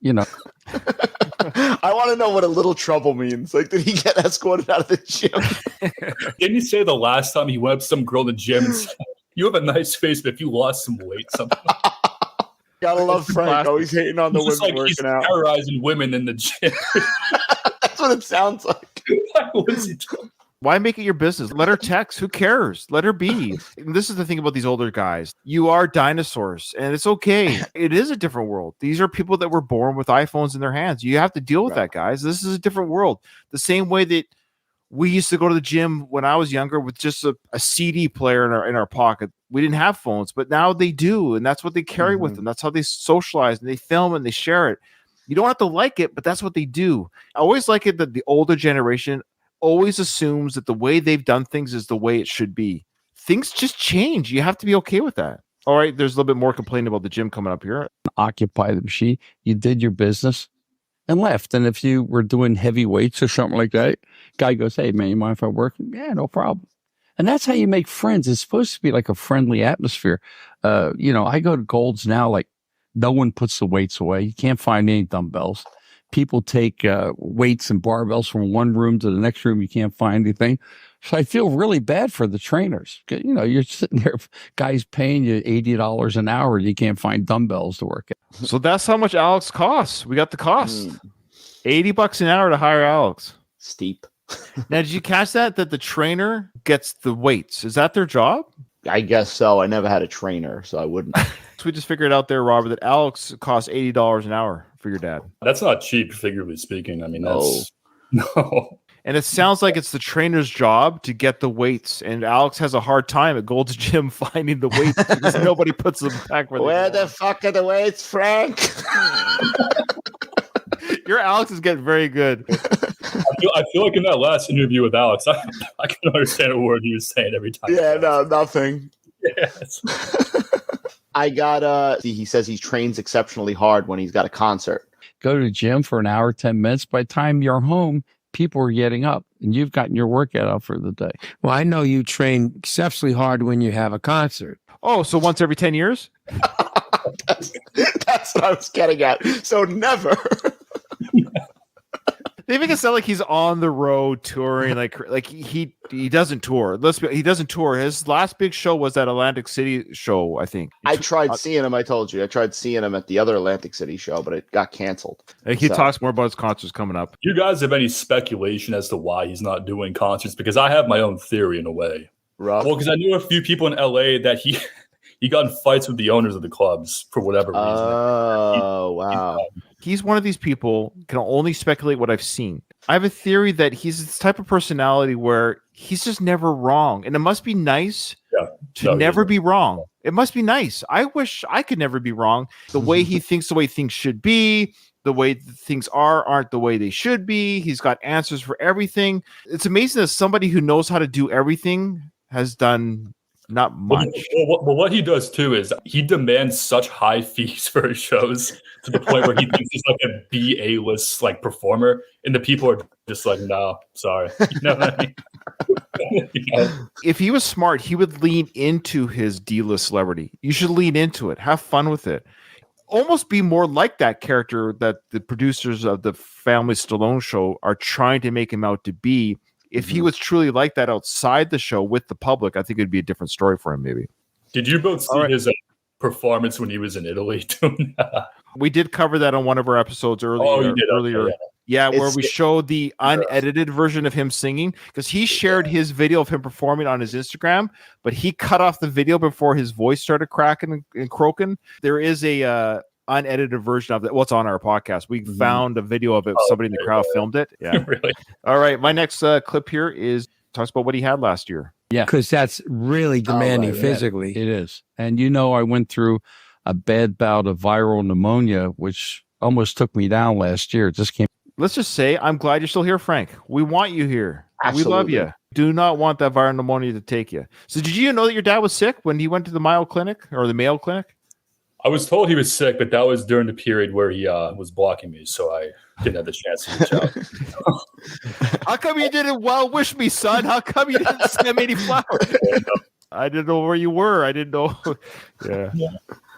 I want to know what a little trouble means. Like, did he get escorted out of the gym? Didn't you say the last time he went up to some girl in the gym and said, You have a nice face, but if you lost some weight, something. Gotta love Frank. Always hating on the It's women like he's working out. terrorizing women in the gym. That's what it sounds like. What is he doing? Why make it your business? Let her text. Who cares? Let her be. And this is the thing about these older guys. You are dinosaurs, and it's okay. It is a different world. These are people that were born with iPhones in their hands. You have to deal with that, guys. This is a different world. The same way that we used to go to the gym when I was younger with just a CD player in our pocket. We didn't have phones, but now they do, and that's what they carry with them. That's how they socialize, and they film and they share it. You don't have to like it, but that's what they do. I always like it that the older generation always assumes that the way they've done things is the way it should be. Things just change. You have to be okay with that. All right, there's a little bit more complaining about the gym coming up here. Occupy the machine. You did your business and left. And if you were doing heavy weights or something like that, guy goes, "Hey, man, you mind if I work?" Yeah, no problem. And that's how you make friends. It's supposed to be like a friendly atmosphere. I go to Gold's now, like no one puts the weights away. You can't find any dumbbells. People take weights and barbells from one room to the next room. You can't find anything. So I feel really bad for the trainers. You're sitting there, guys paying you $80 an hour. You can't find dumbbells to work at. So that's how much Alex costs. We got the cost. $80 an hour to hire Alex. Steep. Now, did you catch that the trainer gets the weights? Is that their job? I guess so. I never had a trainer, so I wouldn't. So we just figured out there, Robert, that Alex costs $80 an hour for your dad. That's not cheap, figuratively speaking. I mean, that's no. And it sounds like it's the trainer's job to get the weights. And Alex has a hard time at Gold's Gym finding the weights because nobody puts them back where the fuck are the weights, Frank? Your Alex is getting very good. I feel like in that last interview with Alex, I can understand a word he was saying every time. Yeah, no, nothing. Yes. I got he says he trains exceptionally hard when he's got a concert. Go to the gym for an hour, 10 minutes. By the time you're home, people are getting up and you've gotten your workout out for the day. Well, I know you train exceptionally hard when you have a concert. Oh, so once every 10 years? That's what I was getting at. So never. They make it sound like he's on the road touring, like he doesn't tour. He doesn't tour. His last big show was that Atlantic City show, I think. I tried seeing him. I told you, I tried seeing him at the other Atlantic City show, but it got canceled. He talks more about his concerts coming up. You guys have any speculation as to why he's not doing concerts? Because I have my own theory in a way. Rough. Well, because I knew a few people in LA that he got in fights with the owners of the clubs for whatever reason. Oh, wow. He's one of these people, can only speculate what I've seen. I have a theory that he's this type of personality where he's just never wrong. And it must be nice to never be wrong. It must be nice. I wish I could never be wrong. The way he thinks, the way things should be, the way things aren't the way they should be. He's got answers for everything. It's amazing that somebody who knows how to do everything has done not much. Well, what he does too is he demands such high fees for his shows to the point where he thinks he's like a B-A-list like performer, and the people are just like, "No, sorry." You know what I mean? If he was smart, he would lean into his D-list celebrity. You should lean into it. Have fun with it. Almost be more like that character that the producers of the Family Stallone show are trying to make him out to be. If he was truly like that outside the show with the public, I think it'd be a different story for him, maybe. Did you both see his performance when he was in Italy doing that? We did cover that on one of our episodes earlier. Oh, you did? Earlier. Okay, yeah, where we showed the unedited version of him singing, because he shared his video of him performing on his Instagram, but he cut off the video before his voice started cracking and croaking. There is a unedited version of that. What's on our podcast? We found a video of it. Somebody in the crowd filmed it. Yeah. Really? All right. My next clip here talks about what he had last year. Yeah. Because that's really demanding physically. It is. And I went through a bad bout of viral pneumonia, which almost took me down last year. It just came. Let's just say, I'm glad you're still here, Frank. We want you here. Absolutely. We love you. Do not want that viral pneumonia to take you. So did you know that your dad was sick when he went to the Mayo Clinic or the Mayo Clinic? I was told he was sick, but that was during the period where he was blocking me, so I didn't have the chance to reach out. How come you didn't wish me, son? How come you didn't send me any flowers? I didn't know where you were. I didn't know. Yeah.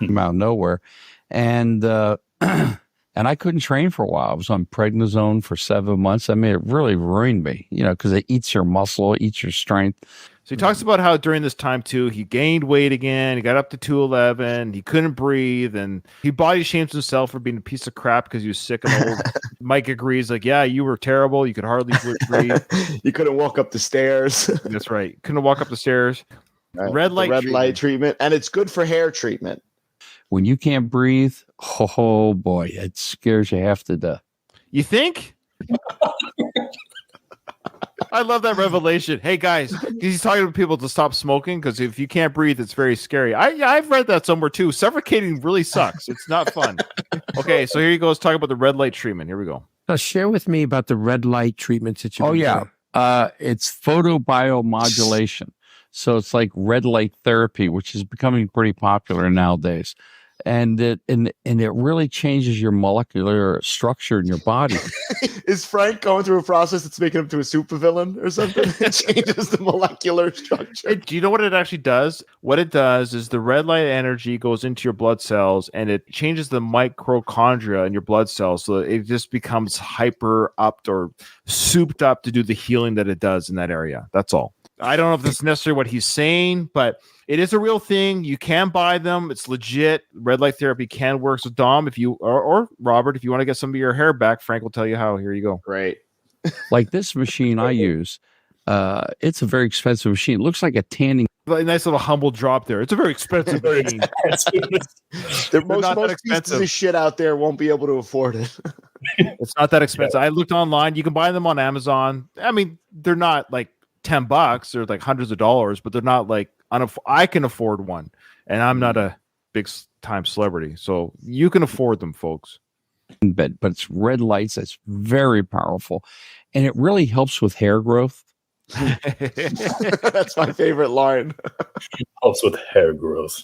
Came out of nowhere. And I couldn't train for a while. I was on prednisone for 7 months. I mean, it really ruined me, because it eats your muscle, it eats your strength. So he talks about how during this time too, he gained weight again. He got up to 211. He couldn't breathe, and he body shames himself for being a piece of crap because he was sick and old. Mike agrees, like, yeah, you were terrible. You could hardly breathe. You couldn't walk up the stairs. That's right. Couldn't walk up the stairs. Right. Red light treatment, and it's good for hair treatment. When you can't breathe, oh boy, it scares you half to death. You think? I love that revelation. Hey guys, he's talking to people to stop smoking because if you can't breathe, it's very scary. I've read that somewhere too. Suffocating really sucks. It's not fun. Okay, so here he goes talking about the red light treatment. Here we go. Now share with me about the red light treatments that you. Oh yeah, it's photobiomodulation. So it's like red light therapy, which is becoming pretty popular nowadays. And it really changes your molecular structure in your body. Is Frank going through a process that's making him to a supervillain or something? It changes the molecular structure. Do you know what it actually does? What it does is the red light energy goes into your blood cells and it changes the mitochondria in your blood cells. So it just becomes hyper upped or souped up to do the healing that it does in that area. That's all. I don't know if that's necessarily what he's saying, but it is a real thing. You can buy them. It's legit. Red light therapy can work. So Dom, if you or Robert, if you want to get some of your hair back, Frank will tell you how. Here you go. Great. Like this machine I use, it's a very expensive machine. It looks like a tanning. A nice little humble drop there. It's a very expensive machine. Most pieces of shit out there won't be able to afford it. It's not that expensive. I looked online. You can buy them on Amazon. I mean, they're not like $10. They're like hundreds of dollars, but they're not like I can afford one, and I'm not a big time celebrity, so you can afford them, folks. But it's red lights. That's very powerful, and it really helps with hair growth. That's my favorite line. Helps with hair growth.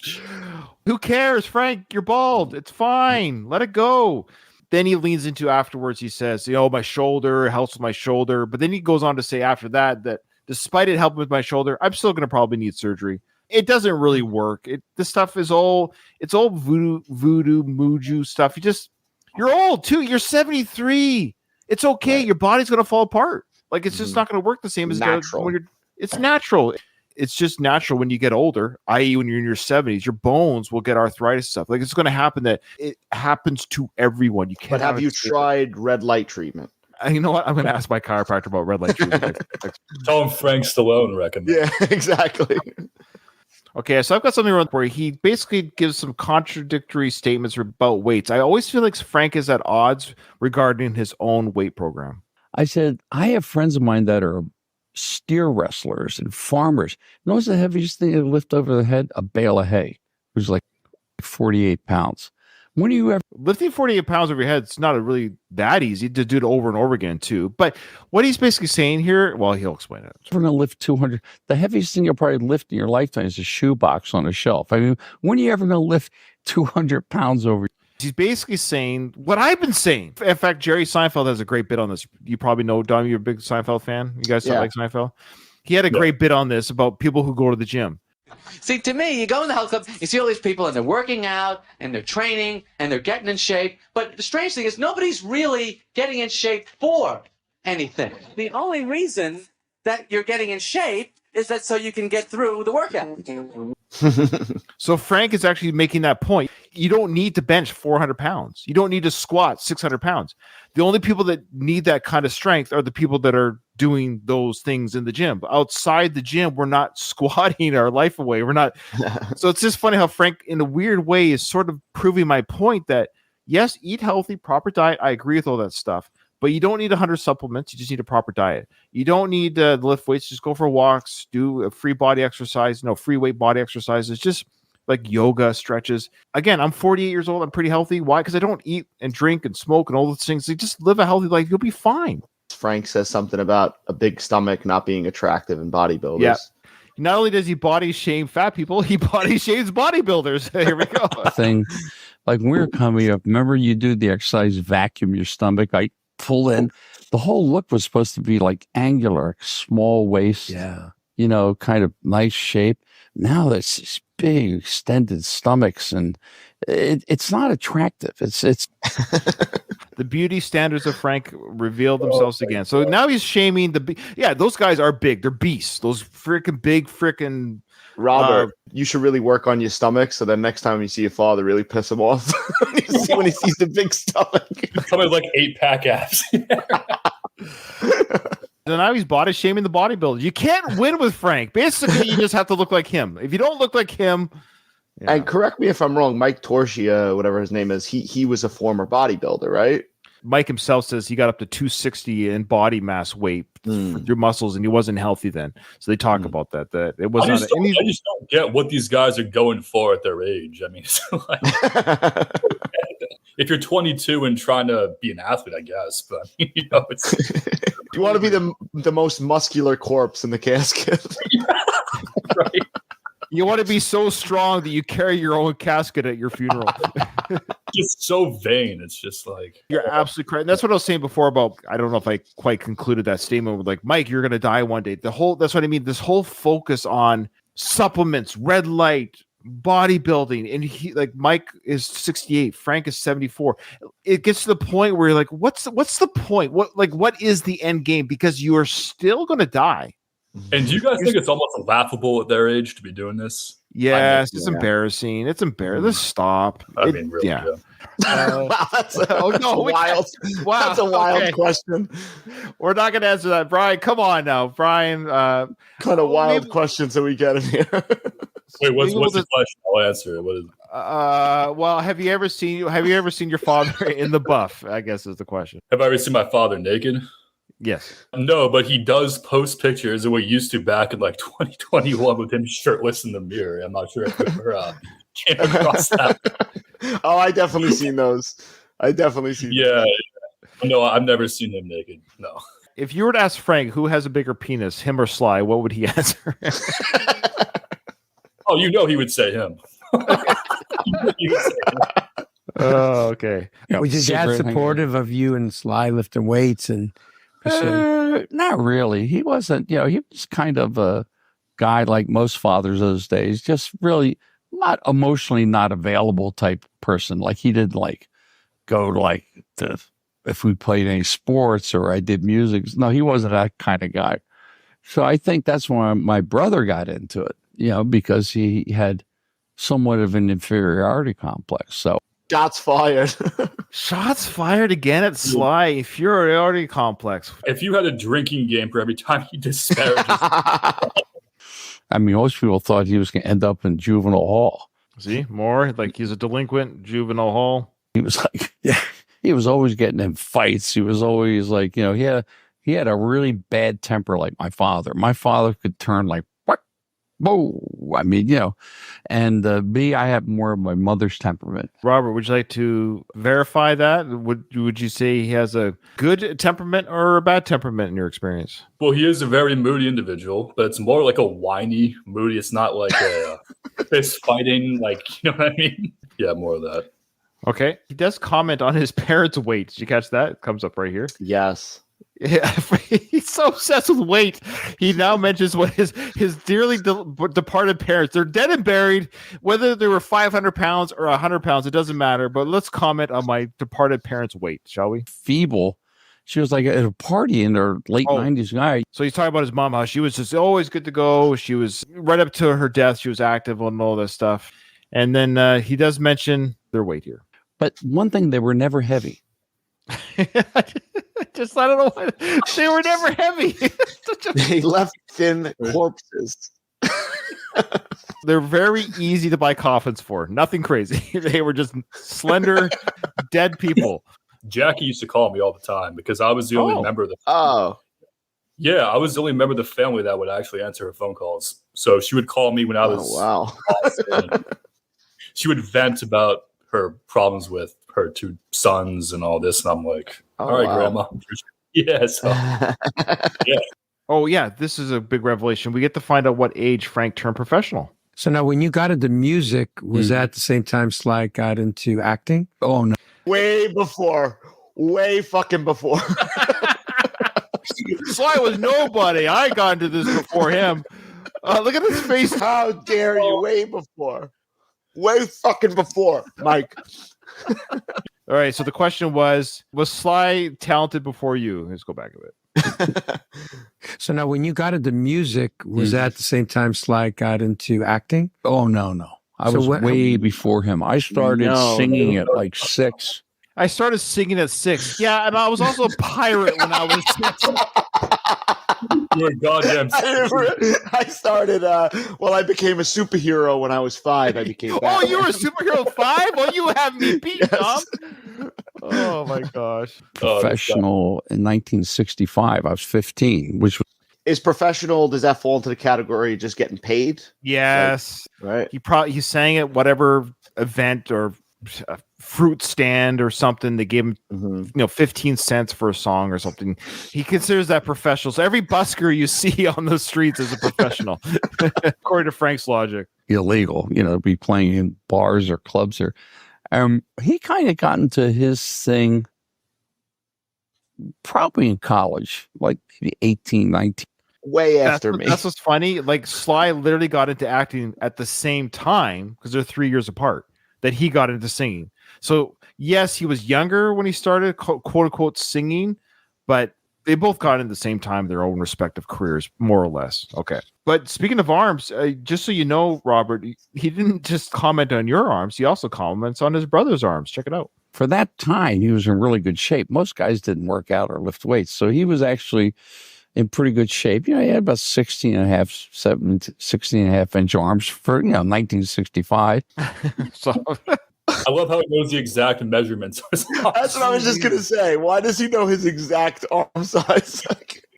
Who cares, Frank? You're bald. It's fine. Let it go. Then he leans into afterwards. He says, my shoulder helps with my shoulder. But then he goes on to say after that despite it helping with my shoulder, I'm still going to probably need surgery. It doesn't really work. This stuff is it's all voodoo, mojo stuff. You're old too. You're 73. It's okay. Right. Your body's going to fall apart. Like it's just not going to work the same as natural. It's natural. It's just natural when you get older, i.e. when you're in your 70s, your bones will get arthritis stuff. Like it's going to happen. That it happens to everyone. You can't. But have you tried red light treatment? You know what? I'm going to ask my chiropractor about red light treatment. Tell him Frank Stallone recommends. Yeah, exactly. Okay, so I've got something around where he basically gives some contradictory statements about weights. I always feel like Frank is at odds regarding his own weight program. I said, I have friends of mine that are steer wrestlers and farmers. You know what's the heaviest thing they lift over the head? A bale of hay, which is like 48 pounds. When do you ever lifting 48 pounds over your head? It's not really that easy to do it over and over again, too. But what he's basically saying here, well, he'll explain it. We're going to lift 200. The heaviest thing you'll probably lift in your lifetime is a shoebox on a shelf. I mean, when are you ever going to lift 200 pounds over? He's basically saying what I've been saying. In fact, Jerry Seinfeld has a great bit on this. You probably know, Dom, you're a big Seinfeld fan. You guys like Seinfeld? He had a great bit on this about people who go to the gym. See, to me, you go in the health club, you see all these people, and they're working out, and they're training, and they're getting in shape. But the strange thing is, nobody's really getting in shape for anything. The only reason that you're getting in shape is that so you can get through the workout. So Frank is actually making that point. You don't need to bench 400 pounds. You don't need to squat 600 pounds. The only people that need that kind of strength are the people that are doing those things in the gym. But outside the gym, we're not squatting our life away. We're not. So it's just funny how Frank, in a weird way, is sort of proving my point that, yes, eat healthy, proper diet. I agree with all that stuff. But you don't need 100 supplements. You just need a proper diet. You don't need to lift weights. Just go for walks, do a free body exercise, free weight body exercises, just like yoga, stretches. Again, I'm 48 years old. I'm pretty healthy. Why? Because I don't eat and drink and smoke and all those things. You just live a healthy life. You'll be fine. Frank says something about a big stomach not being attractive in bodybuilders. Yeah. Not only does he body shame fat people, he body shames bodybuilders. Here we go. Thing. Like when we were coming up, remember you do the exercise, vacuum your stomach. Pull in. The whole look was supposed to be like angular, small waist. Yeah. kind of nice shape. Now there's these big extended stomachs, and it's not attractive. It's the beauty standards of Frank revealed themselves again. So now he's shaming those guys are big. They're beasts. Those freaking big freaking Robert, you should really work on your stomach so that next time you see your father, really piss him off when he sees the big stomach. Coming like 8-pack abs. And now he's body shaming the bodybuilders. You can't win with Frank. Basically, you just have to look like him. If you don't look like him, and correct me if I'm wrong, Mike Torchia, whatever his name is, he was a former bodybuilder, right? Mike himself says he got up to 260 in body mass weight through muscles, and he wasn't healthy then. So they talk about that. That it was. I just don't get what these guys are going for at their age. I mean, if you're 22 and trying to be an athlete, I guess, but it's. You want to be the most muscular corpse in the casket, right? You want to be so strong that you carry your own casket at your funeral. Just so vain. It's just like you're absolutely correct. And that's what I was saying before about. I don't know if I quite concluded that statement with like, Mike, you're going to die one day. That's what I mean. This whole focus on supplements, red light, bodybuilding, and Mike is 68, Frank is 74. It gets to the point where you're like, what's the point? What is the end game? Because you are still going to die. And do you guys think it's almost laughable at their age to be doing this? Yes, it's embarrassing. It's embarrassing. Let's stop. I mean, really, yeah. Wow, that's a wild question. We're not going to answer that, Brian. Come on now, Brian. Kind of wild questions that we get in here. Wait, what's the question? I'll answer it. What is? Well, have you ever seen your father in the buff? I guess is the question. Have I ever seen my father naked? Yes. No, but he does post pictures, and we used to back in like 2021 with him shirtless in the mirror. I'm not sure if you ever came across that. Oh, I definitely seen those. Yeah. No, I've never seen him naked. No. If you were to ask Frank who has a bigger penis, him or Sly, what would he answer? Oh, he would say him. Oh, okay. Was his dad supportive of you and Sly lifting weights and? Not really. He wasn't. He was kind of a guy like most fathers those days. Just really not emotionally not available type person. Like he didn't go to if we played any sports or I did music. No, he wasn't that kind of guy. So I think that's why my brother got into it. Because he had somewhat of an inferiority complex. So. Shots fired. Shots fired again at Sly. Inferiority complex. If you had a drinking game for every time he disparages. I mean, most people thought he was going to end up in juvenile hall. See, more like he's a delinquent, juvenile hall. He was he was always getting in fights. He was always he had a really bad temper like my father. My father could turn whoa! I mean, and me, I have more of my mother's temperament. Robert, would you like to verify that? Would you say he has a good temperament or a bad temperament in your experience? Well, he is a very moody individual, but it's more like a whiny moody. It's not like a fist fighting, you know what I mean? Yeah, more of that. Okay. He does comment on his parents' weight. Did you catch that? It comes up right here. Yes. Yeah, he's so obsessed with weight. He now mentions what his dearly departed parents. They're dead and buried. Whether they were 500 pounds or 100 pounds, it doesn't matter. But let's comment on my departed parents' weight, shall we? Feeble. She was at a party in her late 90s guy. So he's talking about his mom, how she was just always good to go. She was right up to her death. She was active on all this stuff. And then he does mention their weight here. But one thing, they were never heavy. I don't know why they were never heavy. They left thin corpses. They're very easy to buy coffins for. Nothing crazy. They were just slender, dead people. Jackie used to call me all the time because I was the only member of the family. Oh. Yeah, I was the only member of the family that would actually answer her phone calls. So she would call me when I was she would vent about her problems with her 2 sons and all this, and I'm like, all right, Grandma. Yeah, so, yeah. Oh, yeah, this is a big revelation. We get to find out what age Frank turned professional. So now when you got into music, was that at the same time Sly got into acting? Oh, no. Way fucking before. Sly was nobody. I got into this before him. Look at his face. How dare you? Way fucking before, Mike. All right. So the question was Sly talented before you? Let's go back a bit. So now, when you got into music, was that at the same time Sly got into acting? Oh, no. I was way before him. I started singing at like 6. I started singing at 6. Yeah, and I was also a pirate when I was 6. You're a goddamn. I started. I became a superhero when I was 5. I became. Oh, you were a superhero 5? Oh, you have me beat, Tom. Oh my gosh. Professional in 1965. I was 15, which was. Is professional? Does that fall into the category of just getting paid? Yes. Right. He sang at whatever event or a fruit stand or something. They gave him 15 cents for a song or something. He considers that professional. So every busker you see on the streets is a professional, according to Frank's logic. Illegal, be playing in bars or clubs or. He kind of got into his thing probably in college, like 18, 19. Way after me. That's what's funny. Like Sly literally got into acting at the same time because they're 3 years apart that he got into singing. So yes, he was younger when he started quote unquote singing, but they both got in the same time, their own respective careers, more or less. Okay. But speaking of arms, just so you know, Robert, he didn't just comment on your arms. He also comments on his brother's arms. Check it out. For that time, he was in really good shape. Most guys didn't work out or lift weights. So he was actually in pretty good shape. He had about 16 and a half inch arms for, 1965. So I love how he knows the exact measurements. That's what I was just going to say. Why does he know his exact arm size?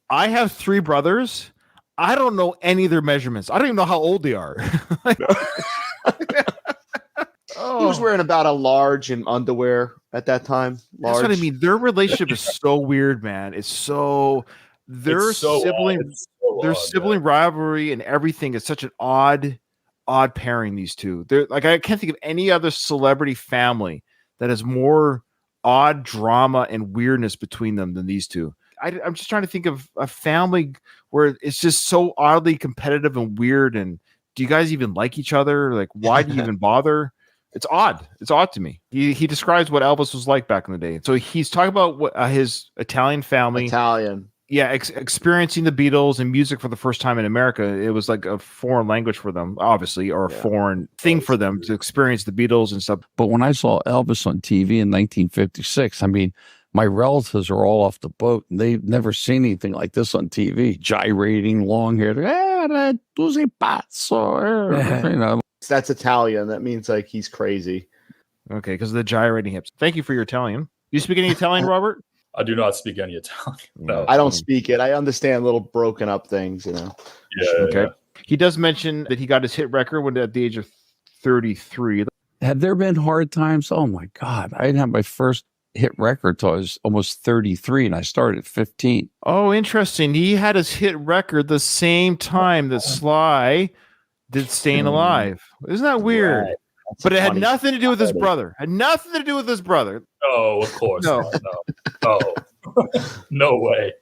I have 3 brothers. I don't know any of their measurements. I don't even know how old they are. He was wearing about a large in underwear at that time. Large. That's what I mean. Their relationship is so weird, man. It's so their sibling rivalry and everything is such an odd pairing. These two, they're like, I can't think of any other celebrity family that has more odd drama and weirdness between them than these two. I'm just trying to think of a family where it's just so oddly competitive and weird. And do you guys even like each other? Like, why do you even bother? It's odd. It's odd to me. He describes what Elvis was like back in the day. So he's talking about what his Italian family. Yeah, experiencing the Beatles and music for the first time in America. It was like a foreign language for them, obviously, or a foreign thing for them to experience the Beatles and stuff. But when I saw Elvis on TV in 1956, I mean, my relatives are all off the boat, and they've never seen anything like this on TV. Gyrating, long hair. Tu sei pazzo. That's Italian. That means like he's crazy. Okay, because of the gyrating hips. Thank you for your Italian. You speak any Italian, Robert? I do not speak any Italian. No, I don't speak it. I understand little broken up things, Yeah. Okay. Yeah. He does mention that he got his hit record when at the age of 33. Have there been hard times? Oh my God. I didn't have my first hit record till I was almost 33 and I started at 15. Oh, interesting. He had his hit record the same time that Sly did Staying Alive. Isn't that weird? Right. But it had nothing to do with his brother. Oh, of course. No. No way.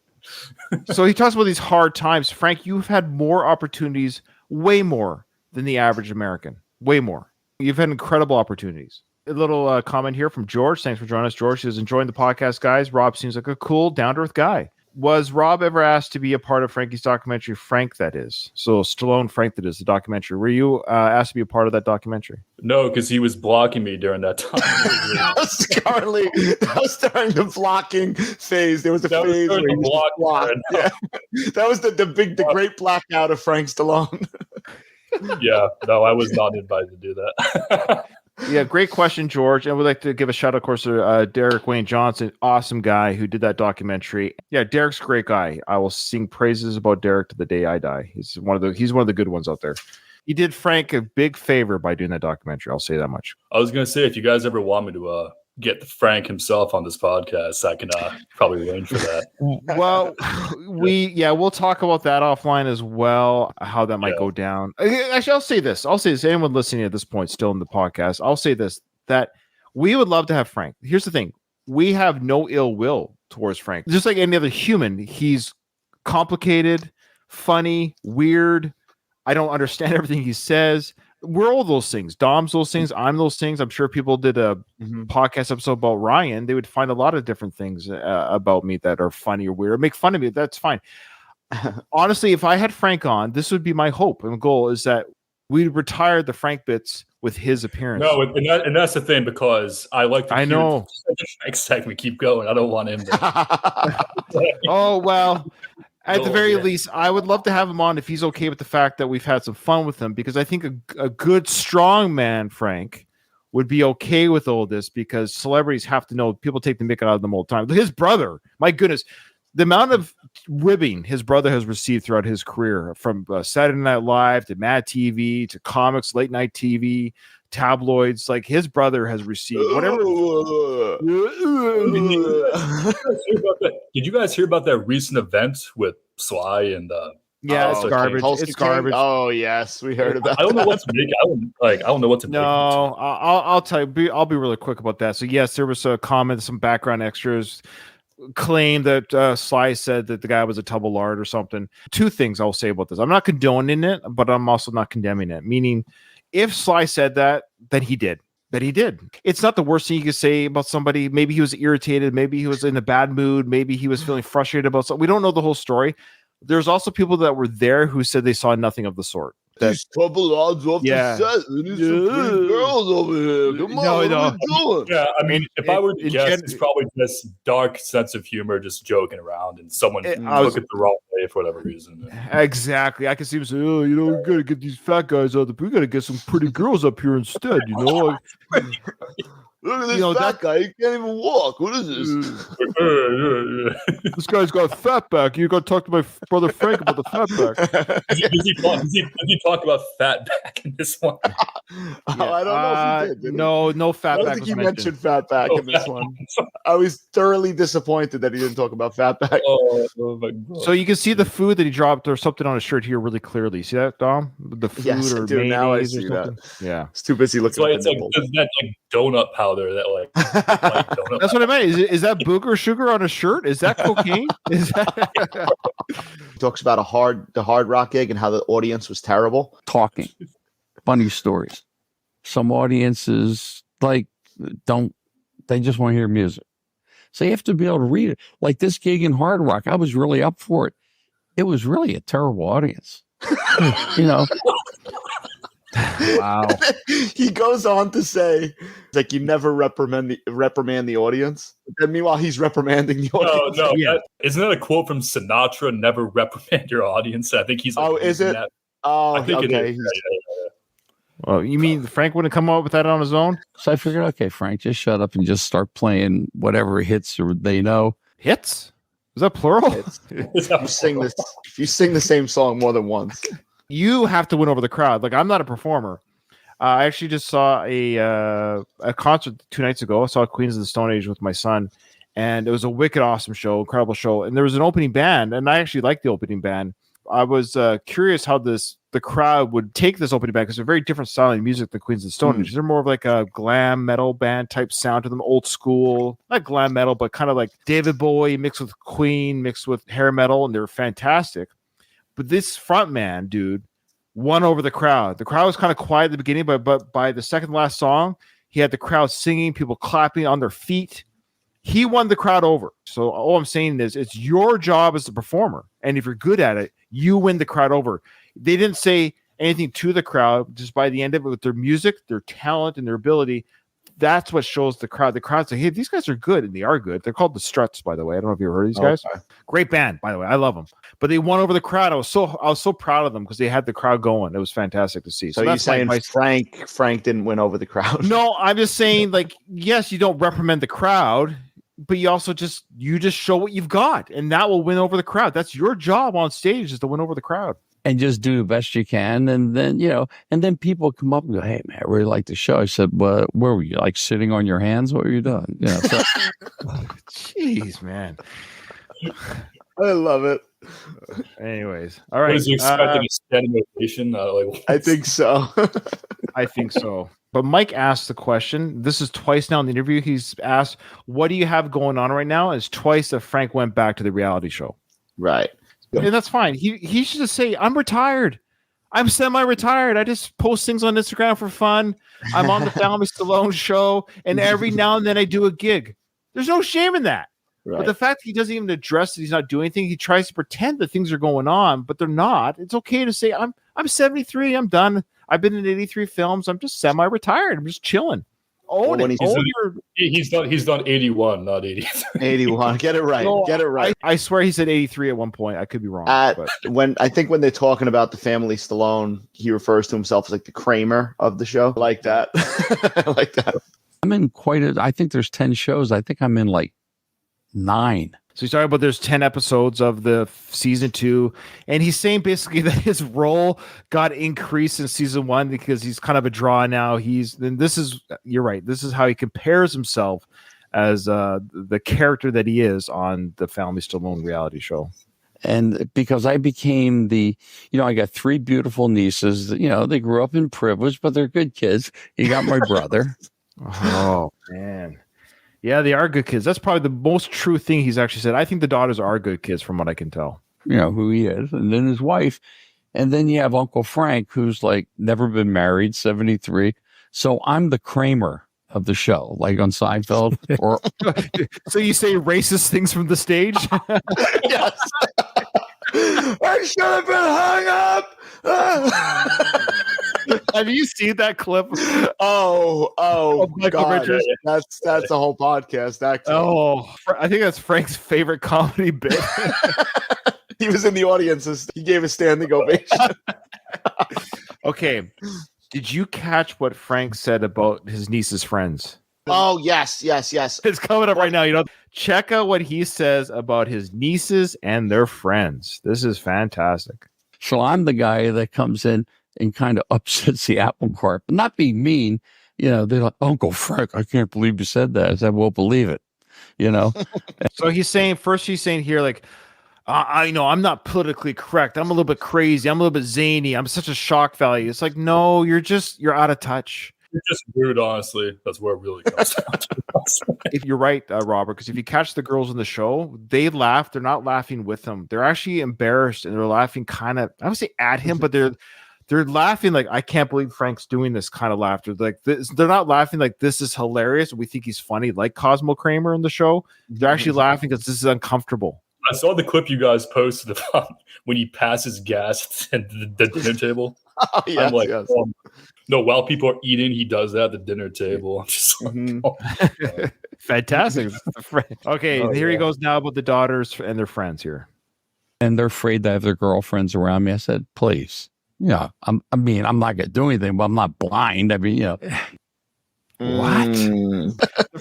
So he talks about these hard times. Frank, you've had more opportunities, way more than the average American. Way more. You've had incredible opportunities. A little comment here from George. Thanks for joining us, George. He says, enjoying the podcast, guys. Rob seems like a cool, down-to-earth guy. Was Rob ever asked to be a part of Frankie's documentary, Frank, that is? So Stallone, Frank, that is, the documentary. Were you asked to be a part of that documentary? No, because he was blocking me during that time. That was during the blocking phase. There was a phase where he was blocked. Yeah. That was the great blackout of Frank Stallone. Yeah, no, I was not invited to do that. Yeah, great question, George. And we'd like to give a shout out, of course, to Derek Wayne Johnson, awesome guy who did that documentary. Yeah, Derek's a great guy. I will sing praises about Derek to the day I die. He's one of the good ones out there. He did Frank a big favor by doing that documentary. I'll say that much. I was going to say, if you guys ever want me to get Frank himself on this podcast, I can probably arrange for that. Well, we'll talk about that offline as well, how that might go down. Actually, I'll say this. Anyone listening at this point still in the podcast, I'll say this, that we would love to have Frank. Here's the thing. We have no ill will towards Frank. Just like any other human, he's complicated, funny, weird, I don't understand everything he says. We're all those things. Dom's those things. I'm those things. I'm sure people did a podcast episode about Ryan. They would find a lot of different things about me that are funny or weird, or make fun of me. That's fine. Honestly, if I had Frank on, this would be my hope and goal, is that we retire the Frank bits with his appearance. No, and that's the thing, because I like to know the Frank segment keep going. I don't want him to. Oh, well, at the very least, I would love to have him on if he's okay with the fact that we've had some fun with him, because I think a good, strong man, Frank, would be okay with all this, because celebrities have to know people take the mick out of them all the time. His brother, my goodness, the amount of ribbing his brother has received throughout his career, from Saturday Night Live to Mad TV to comics, late night TV, tabloids, like his brother has received whatever. Did you guys hear about that recent event with Sly and yeah, it's garbage. It's garbage. Oh yes, we heard about. I don't know what to make. I don't know what to make. No, I'll tell you. I'll be really quick about that. So yes, there was a comment, some background extras claim that Sly said that the guy was a tub of lard or something. Two things I'll say about this. I'm not condoning it, but I'm also not condemning it. Meaning, if Sly said that, then he did. That he did. It's not the worst thing you could say about somebody. Maybe he was irritated. Maybe he was in a bad mood. Maybe he was feeling frustrated about something. We don't know the whole story. There's also people that were there who said they saw nothing of the sort. These couple odds off the set. There's some pretty girls over here. Come on, what are we doing? Yeah, I mean, if I were to guess, it's probably this dark sense of humor, just joking around, and someone took it the wrong way for whatever reason. Exactly. I can see him say, "Oh, you know, we gotta get these fat guys out. We gotta get some pretty girls up here instead." You know. Look at this fat guy. He can't even walk. What is this? This guy's got a fat back. You got to talk to my brother Frank about the fat back. Does he talk about fat back in this one? I don't know if he did. No fat back. I don't think he mentioned fat back in this one. I was thoroughly disappointed that he didn't talk about fat back. Oh my God. So you can see the food that he dropped or something on his shirt here really clearly. See that, Dom? The food or mayonnaise now I or see something? that. Yeah. It's too busy looking at It's the like that donut powder that donut. That's what I meant. Is that booger sugar on a shirt? Is that cocaine? Is that He talks about the hard rock gig and how the audience was terrible. Talking, funny stories. Some audiences they just want to hear music. So you have to be able to read it. Like this gig in Hard Rock, I was really up for it. It was really a terrible audience. You know. wow? He goes on to say, like, you never reprimand the audience. But then meanwhile, he's reprimanding the audience. No, yeah. Isn't that a quote from Sinatra? Never reprimand your audience. I think he's. Oh, is it? That. Oh, I think okay. it is. Yeah. Well, you mean Frank wouldn't come up with that on his own? So I figured, okay, Frank, just shut up and just start playing whatever hits they know. Hits? Is that plural? You sing the same song more than once. You have to win over the crowd. Like, I'm not a performer. I actually just saw a concert 2 nights ago. I saw Queens of the Stone Age with my son, and it was a wicked awesome show, incredible show. And there was an opening band, and I actually liked the opening band. I was curious how the crowd would take this opening band, because they're a very different style of music than Queens of the Stone Age. They're more of like a glam metal band type sound to them, old school, not glam metal, but kind of like David Bowie mixed with Queen, mixed with hair metal, and they're fantastic. But this front man, dude, won over the crowd. The crowd was kind of quiet at the beginning, but by the second last song, he had the crowd singing, people clapping on their feet. He won the crowd over. So all I'm saying is, it's your job as a performer, and if you're good at it, you win the crowd over. They didn't say anything to the crowd. Just by the end of it, with their music, their talent, and their ability, that's what shows the crowd. The crowd's like, hey, these guys are good, and they are good. They're called the Struts, by the way. I don't know if you ever heard of these guys. Okay. Great band, by the way. I love them. But they won over the crowd. I was so proud of them because they had the crowd going. It was fantastic to see. So you're saying Frank didn't win over the crowd? No, I'm just saying, like, yes, you don't reprimand the crowd, but you also just show what you've got, and that will win over the crowd. That's your job on stage, is to win over the crowd. And just do the best you can. And then people come up and go, hey, man, I really like the show. I said, well, where were you? Like sitting on your hands? What were you doing? You know, so. Jeez, man. I love it. Anyways, all right. Was you expecting a standing ovation? I think so. I think so. But Mike asked the question. This is twice now in the interview. He's asked, what do you have going on right now? It's twice that Frank went back to the reality show. Right. And that's fine. He should just say, I'm retired. I'm semi-retired. I just post things on Instagram for fun. I'm on the Family Stallone show, and every now and then I do a gig. There's no shame in that. Right. But the fact that he doesn't even address that he's not doing anything, he tries to pretend that things are going on, but they're not. It's okay to say, I'm 73. I'm done. I've been in 83 films. I'm just semi-retired. I'm just chilling. He's done 81, not 80. 81. Get it right. No, Get it right. I swear he said 83 at one point. I could be wrong. But. When they're talking about the Family Stallone, he refers to himself as like the Kramer of the show. I like that. I like that. I'm in I think there's 10 shows. I think I'm in like 9. So he's talking about there's 10 episodes of the season 2, and he's saying basically that his role got increased in season 1 because he's kind of a draw now. You're right. This is how he compares himself as the character that he is on the Family Stallone reality show. And because I became I got 3 beautiful nieces. They grew up in privilege, but they're good kids. You got my brother. Oh man. Yeah, they are good kids. That's probably the most true thing he's actually said. I think the daughters are good kids from what I can tell. Who he is. And then his wife. And then you have Uncle Frank, who's like never been married, 73. So I'm the Kramer of the show, like on Seinfeld. Or So you say racist things from the stage? Yes. I should have been hung up. Have you seen that clip? Oh, Michael God. Richards? That's a whole podcast. That clip. Oh, I think that's Frank's favorite comedy bit. He was in the audience. He gave a standing ovation. Okay. Did you catch what Frank said about his niece's friends? Oh, yes. It's coming up right now. Check out what he says about his nieces and their friends. This is fantastic. so I'm the guy that comes in and kind of upsets the apple cart, but not being mean. They're like, Uncle Frank, I can't believe you said that. I said, well, believe it. So he's saying here, like, I'm not politically correct. I'm a little bit crazy. I'm a little bit zany. I'm such a shock value. It's like, no, you're out of touch. You're just rude, honestly. That's where it really comes down to. If you're right, Robert, because if you catch the girls in the show, they laugh. They're not laughing with him. They're actually embarrassed and they're laughing kind of, I would say at him, but they're laughing like, I can't believe Frank's doing this kind of laughter. Like this, they're not laughing like this is hilarious. We think he's funny, like Cosmo Kramer in the show. They're actually laughing because this is uncomfortable. I saw the clip you guys posted about when he passes gas at the dinner table. Oh, yes, I'm like, yes. no, while people are eating, he does that at the dinner table. I'm just like, Fantastic. Okay, here he goes now about the daughters and their friends here. And they're afraid to have their girlfriends around me. I said, please. I'm not going to do anything, but I'm not blind. What?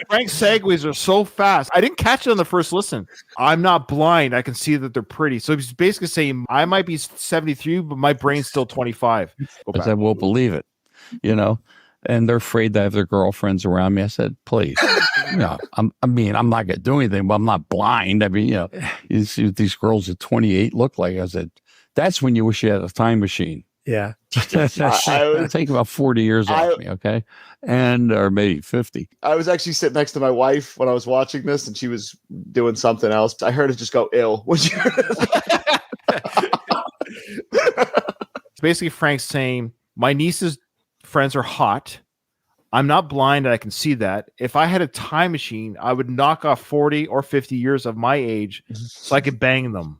Frank's segues are so fast. I didn't catch it on the first listen. I'm not blind. I can see that they're pretty. So he's basically saying I might be 73, but my brain's still 25. I said, well, believe it, and they're afraid to have their girlfriends around me. I said, please. I'm not going to do anything, but I'm not blind. You see what these girls at 28 look like. I said, that's when you wish you had a time machine. Yeah. I take about 40 years off me, okay? Or maybe 50. I was actually sitting next to my wife when I was watching this, and she was doing something else. I heard it just go ill. When you Basically, Frank's saying, my niece's friends are hot. I'm not blind, and I can see that. If I had a time machine, I would knock off 40 or 50 years of my age so I could bang them.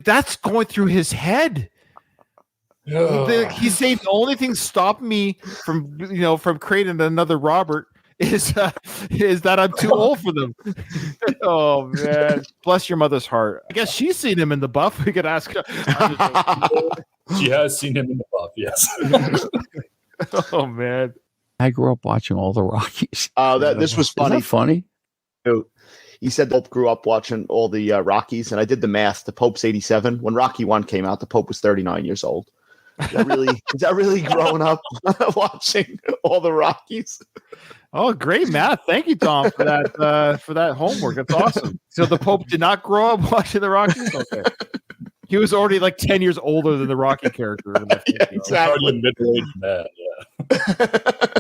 That's going through his head. He's saying the only thing stopping me from creating another Robert is that I'm too old for them. Oh man, bless your mother's heart. I guess she's seen him in the buff. We could ask her. she has seen him in the buff. Yes. Oh man, I grew up watching all the Rockies. This was funny. Isn't that funny? He said the Pope grew up watching all the Rockies, and I did the math. The Pope's 87. When Rocky 1 came out, the Pope was 39 years old. Is that really growing up watching all the Rockies? Oh, great math! Thank you, Tom, for that homework. That's awesome. So the Pope did not grow up watching the Rockies. Okay, he was already like 10 years older than the Rocky character. Yeah, exactly. Middle-aged man. Yeah.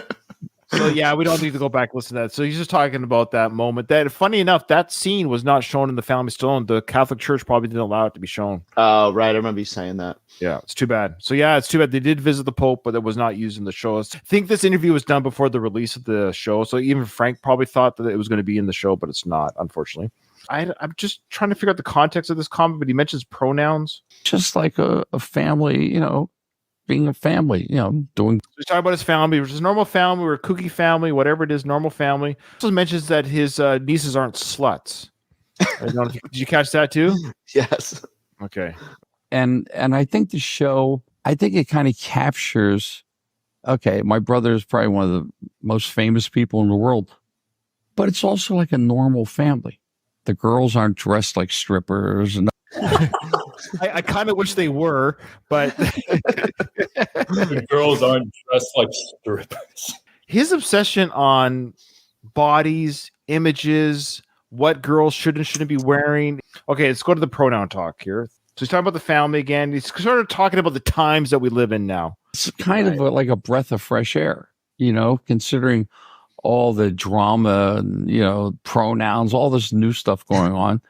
So yeah, we don't need to go back and listen to that. So he's just talking about that moment. That, funny enough, that scene was not shown in the Family Stallone. The Catholic Church probably didn't allow it to be shown. Oh, right. I remember you saying that. Yeah, it's too bad. So yeah, it's too bad. They did visit the Pope, but it was not used in the show. I think this interview was done before the release of the show. So even Frank probably thought that it was going to be in the show, but it's not, unfortunately. I'm just trying to figure out the context of this comment, but he mentions pronouns. Just like a family, being a family, doing. He's talking about his family, which is a normal family or a kooky family, whatever it is, normal family. Also mentions that his nieces aren't sluts. Did you catch that too? Yes. Okay. And I think the show, it kind of captures, okay, my brother is probably one of the most famous people in the world, but it's also like a normal family. The girls aren't dressed like strippers. And I kind of wish they were, but The girls aren't dressed like strippers. his obsession on bodies, images, what girls should and shouldn't be wearing. Okay, let's go to the pronoun talk here. So he's talking about the family again. He's sort of talking about the times that we live in now. it's kind of like a breath of fresh air, considering all the drama, and, pronouns, all this new stuff going on.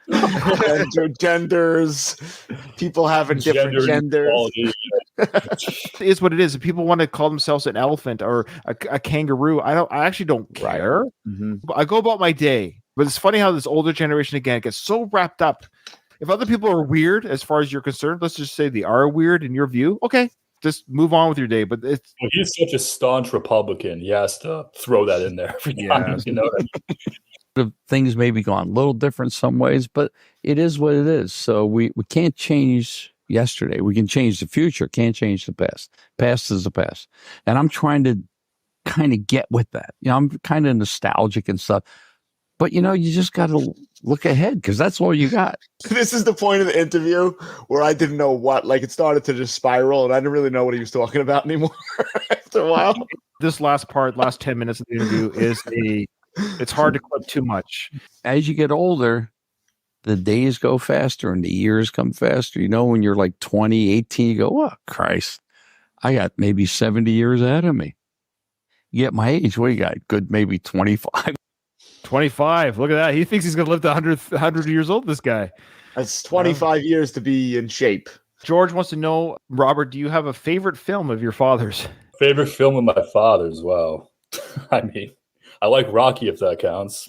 Genders, people having different genders. It is what it is. If people want to call themselves an elephant or a kangaroo, I actually don't care. Mm-hmm. I go about my day. But it's funny how this older generation again gets so wrapped up. If other people are weird as far as you're concerned, let's just say they are weird in your view. Okay, just move on with your day. But it's He's such a staunch Republican. He has to throw that in there every time. The things may be gone a little different some ways, but it is what it is. So we can't change yesterday. We can change the future, can't change the past. Past is the past. And I'm trying to kind of get with that. I'm kind of nostalgic and stuff. But, you just got to look ahead because that's all you got. This is the point of the interview where I didn't know it started to just spiral and I didn't really know what he was talking about anymore after a while. this last 10 minutes of the interview it's hard to clip too much. As you get older, the days go faster and the years come faster. When you're like 20, 18, you go, oh, Christ, I got maybe 70 years ahead of me. You get my age, what you got? Good, maybe 25. 25. Look at that. He thinks he's going to live to 100 years old, this guy. That's 25 years to be in shape. George wants to know, Robert, do you have a favorite film of your father's? Favorite film of my father's? Wow. I mean, I like Rocky, if that counts.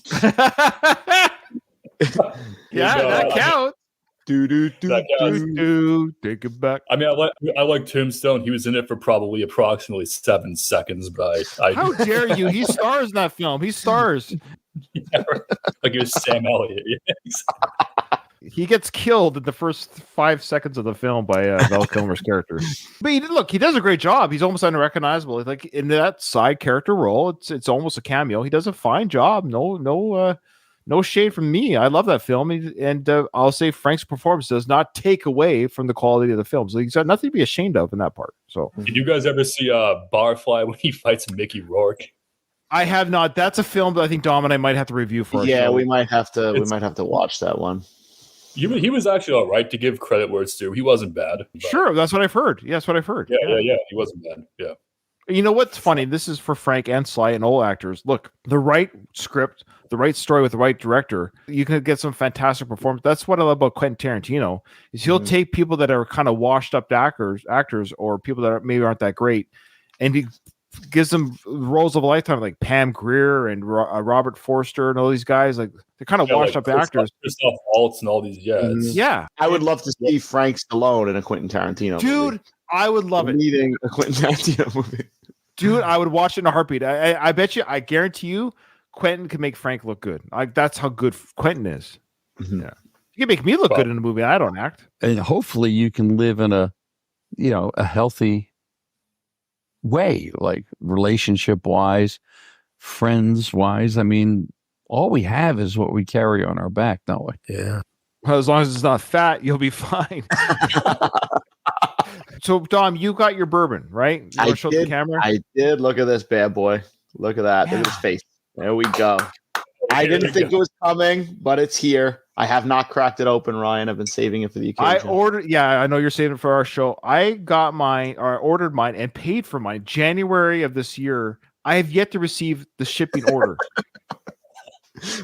Yeah, that counts. Take it back. I mean, I like Tombstone. He was in it for probably approximately 7 seconds, but I How dare you? He stars in that film. He stars. Yeah, like it was Sam Elliott. He gets killed in the first 5 seconds of the film by Val Kilmer's character. But he does a great job. He's almost unrecognizable. Like in that side character role, it's almost a cameo. He does a fine job. No shade from me. I love that film, and I'll say Frank's performance does not take away from the quality of the film. So he's got nothing to be ashamed of in that part. So, did you guys ever see Barfly when he fights Mickey Rourke? I have not. That's a film that I think Dom and I might have to review for. Yeah, we might have to. We might have to watch that one. He was actually all right, to give credit where it's due. He wasn't bad. Sure, that's what I've heard. Yeah, that's what I've heard. Yeah. He wasn't bad. Yeah. You know what's funny? This is for Frank and Sly and all actors. Look, the right script, the right story with the right director, you can get some fantastic performance. That's what I love about Quentin Tarantino. Is he'll take people that are kind of washed up actors, or people that maybe aren't that great, and he gives them roles of a lifetime, like Pam Grier and Robert Forster and all these guys. Like they're kind of washed up actors. Christoph Waltz and all these. Yeah. I would love to see Frank Stallone in a Quentin Tarantino movie. I would love it. Leading a Quentin Tarantino movie. Dude, I would watch it in a heartbeat. I bet you, I guarantee you, Quentin can make Frank look good. That's how good Quentin is. Mm-hmm. Yeah, you can make me look good in a movie. I don't act, and hopefully you can live in a healthy way, like relationship wise, friends wise. I mean, all we have is what we carry on our back, don't we? Yeah. Well, as long as it's not fat, you'll be fine. So, Dom, you got your bourbon, right? You want to show the camera? I did. Look at this bad boy. Look at that. Yeah. Look at his face. There we go. I didn't think it was coming, but it's here. I have not cracked it open, Ryan. I've been saving it for the occasion. I know you're saving it for our show. I got mine, or ordered mine and paid for mine January of this year I have yet to receive the shipping order.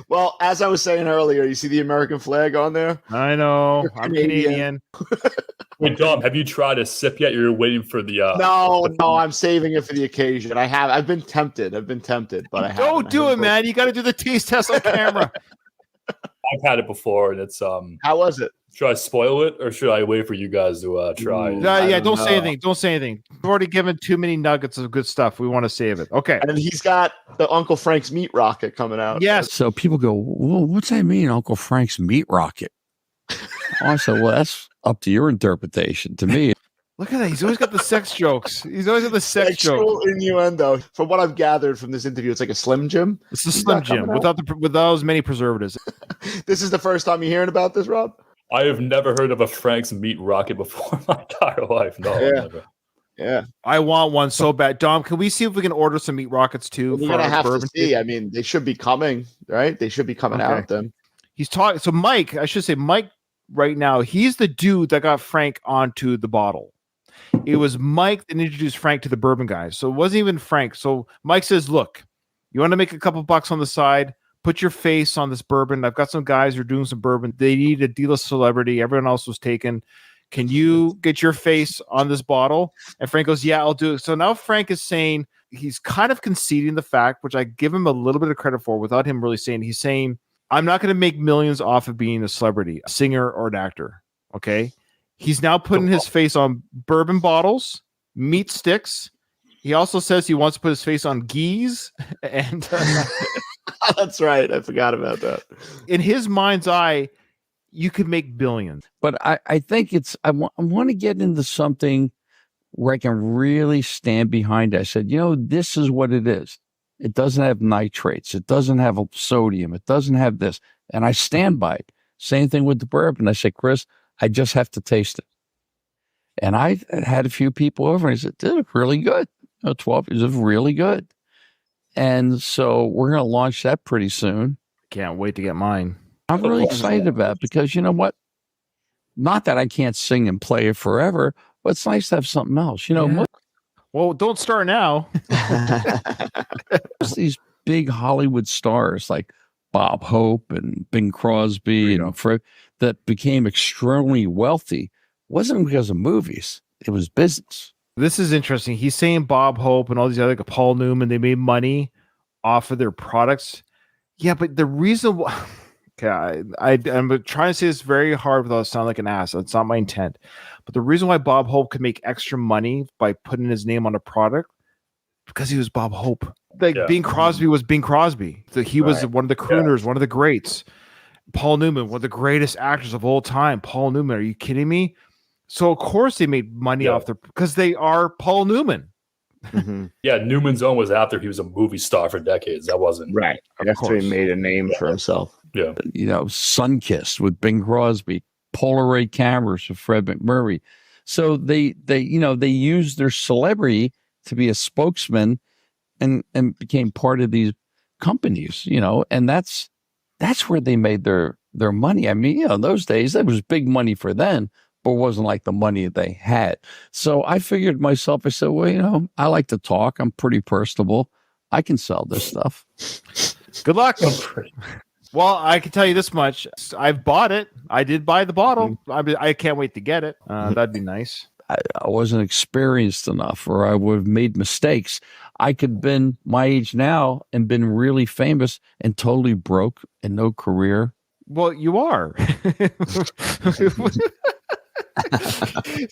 Well, as I was saying earlier, you see the American flag on there? I know. You're I'm Canadian. Canadian. Wait, Dom, have you tried a sip yet? You're waiting for the No, I'm saving it for the occasion. I've been tempted, but I haven't. Don't do it, man. You got to do the taste test on camera. I've had it before, and it's How was it? Should I spoil it, or should I wait for you guys to try? Yeah, don't say know. anything. Don't say anything. We've already given too many nuggets of good stuff. We want to save it. Okay. And he's got the Uncle Frank's meat rocket coming out. Yes. So people go, well, what's that mean, Uncle Frank's meat rocket? I said, well, that's up to your interpretation. To me, Look at that. He's always got the sex jokes. He's always got the sex Sexual jokes. innuendo. From what I've gathered from this interview, it's like a Slim Jim. It's a Slim Jim without as many preservatives. This is the first time you're hearing about this, Rob? I have never heard of a Frank's meat rocket before in my entire life. No, Yeah. never. Yeah. I want one so bad. Dom, can we see if we can order some meat rockets too? We're for going to our have to bourbon? see. I mean, they should be coming, right? They should be coming Okay. out then. He's talking. So Mike, I should say Mike right now, he's the dude that got Frank onto the bottle. It was Mike that introduced Frank to the bourbon guys. So it wasn't even Frank. So Mike says, look, you want to make a couple bucks on the side? Put your face on this bourbon. I've got some guys who are doing some bourbon. They need a D-list celebrity. Everyone else was taken. Can you get your face on this bottle? And Frank goes, yeah, I'll do it. So now Frank is saying, he's kind of conceding the fact, which I give him a little bit of credit for without him really saying, he's saying, I'm not going to make millions off of being a celebrity, a singer or an actor. Okay. He's now putting his face on bourbon bottles, meat sticks. He also says he wants to put his face on geese. And That's right. I forgot about that. in his mind's eye, you could make billions. but I think I want to get into something where I can really stand behind it. I said, this is what it is. It doesn't have nitrates. It doesn't have sodium. It doesn't have this. And I stand by it. Same thing with the bourbon. I said, Chris, I just have to taste it. And I had a few people over and I said, dude, really good. 12 is really good. And so we're going to launch that pretty soon. Can't wait to get mine. I'm really excited about it because you know what? Not that I can't sing and play it forever, but it's nice to have something else. Yeah. Well, don't start now. Most of these big Hollywood stars like Bob Hope and Bing Crosby that became extremely wealthy wasn't because of movies. It was business. This is interesting. He's saying Bob Hope and all these other, like Paul Newman, they made money off of their products. Yeah, but the reason why, okay, I'm trying to say this very hard without sounding like an ass. That's not my intent. But the reason why Bob Hope could make extra money by putting his name on a product, because he was Bob Hope. Bing Crosby was Bing Crosby. He was one of the crooners, one of the greats. Paul Newman, one of the greatest actors of all time. Paul Newman, are you kidding me? So of course they made money off because they are Paul Newman. Mm-hmm. Yeah, Newman's Own was after he was a movie star for decades. That wasn't right. After he made a name for himself. Yeah. Sunkist with Bing Crosby, Polaroid cameras with Fred McMurray. So they used their celebrity to be a spokesman and became part of these companies, and that's where they made their money. I mean, in those days, that was big money for them, but it wasn't like the money they had. So I figured to myself, I said, well, I like to talk. I'm pretty personable. I can sell this stuff. Good luck. Well, I can tell you this much. I've bought it. I did buy the bottle. I can't wait to get it. That'd be nice. I wasn't experienced enough, or I would have made mistakes. I could have been my age now and been really famous and totally broke and no career. Well, you are.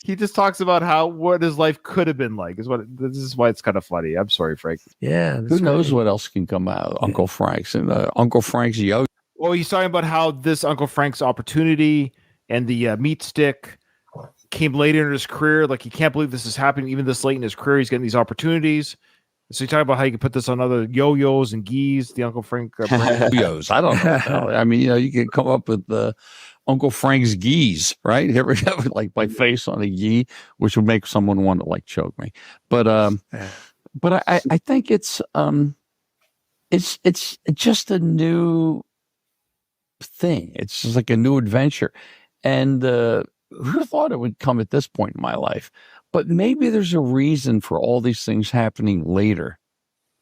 He just talks about what his life could have been like. This is why it's kind of funny. I'm sorry, Frank. Yeah. Who knows what else can come out? Uncle Frank's and Uncle Frank's yo. Well, he's talking about how this Uncle Frank's opportunity and the meat stick came later in his career. Like, he can't believe this is happening even this late in his career. He's getting these opportunities. So you talk about how you can put this on other yo-yos and geese, the Uncle Frank brand. Yo-yos. I don't know. I mean, you can come up with Uncle Frank's geese, right? Here we go, like my face on a gee, which would make someone want to choke me. But I think it's just a new thing. It's just like a new adventure. And who thought it would come at this point in my life? But maybe there's a reason for all these things happening later,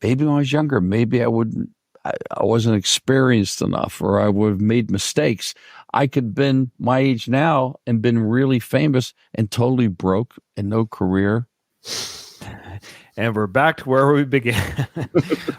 maybe when I was younger, maybe I wasn't experienced enough, or I would have made mistakes. I could have been my age now and been really famous and totally broke and no career. And we're back to where we began.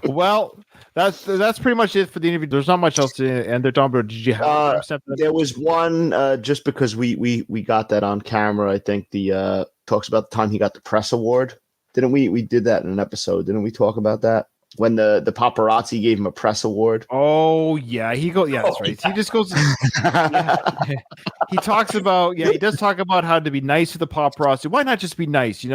Well, that's pretty much it for the interview. There's not much else to end there, Tom. But did you have there was one just because we got that on camera. I think the talks about the time he got the press award. Didn't we? We did that in an episode. Didn't we talk about that? When the paparazzi gave him a press award. Oh yeah, that's right. He just goes. He talks about he does talk about how to be nice to the paparazzi. Why not just be nice?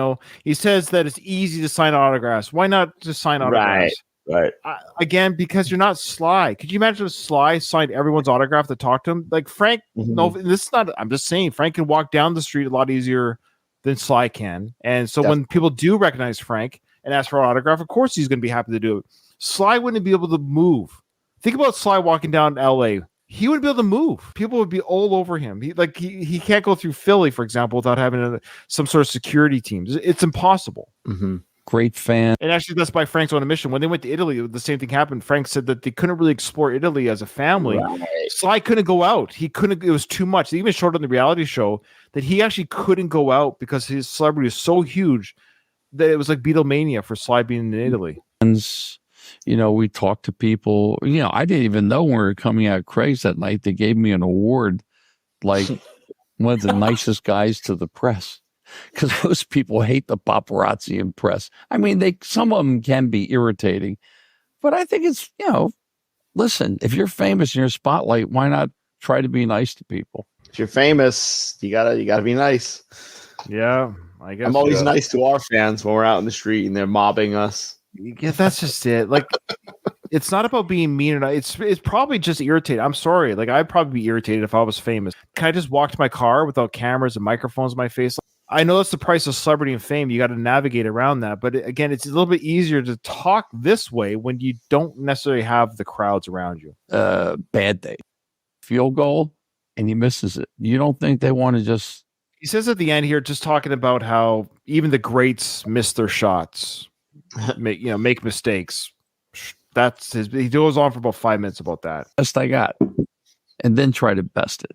He says that it's easy to sign autographs. Why not just sign autographs? Right. Again, because you're not Sly. Could you imagine if Sly signed everyone's autograph to talk to him? Like Frank. Mm-hmm. No, this is not. I'm just saying Frank can walk down the street a lot easier than Sly can, and so when people do recognize Frank and ask for an autograph, of course he's going to be happy to do it. Sly wouldn't be able to move. Think about Sly walking down LA. He wouldn't be able to move. People would be all over him. He can't go through Philly, for example, without having some sort of security team. It's impossible. Mm-hmm. Great fan. And actually, that's by Frank's own admission. When they went to Italy, the same thing happened. Frank said that they couldn't really explore Italy as a family. Right. Sly couldn't go out. He couldn't. It was too much. They even showed on the reality show that he actually couldn't go out because his celebrity is so huge that it was like Beatlemania for Sly being in Italy. We talked to people. I didn't even know when we were coming out of Craig's that night. They gave me an award, like one of the nicest guys to the press, because most people hate the paparazzi and press. I mean, some of them can be irritating, but I think it's listen. If you're famous in your spotlight, why not try to be nice to people? If you're famous, you gotta be nice. Yeah. I guess I'm always nice to our fans when we're out in the street and they're mobbing us. Yeah, that's just it. Like, it's not about being mean or not. It's probably just irritating. I'm sorry. Like, I'd probably be irritated if I was famous. Can I just walk to my car without cameras and microphones in my face? I know that's the price of celebrity and fame. You got to navigate around that. But again, it's a little bit easier to talk this way when you don't necessarily have the crowds around you. Bad day. Field goal, and he misses it. You don't think they want to just... He says at the end here, just talking about how even the greats miss their shots, make mistakes. That's his. He goes on for about 5 minutes about that. Best I got, and then try to best it.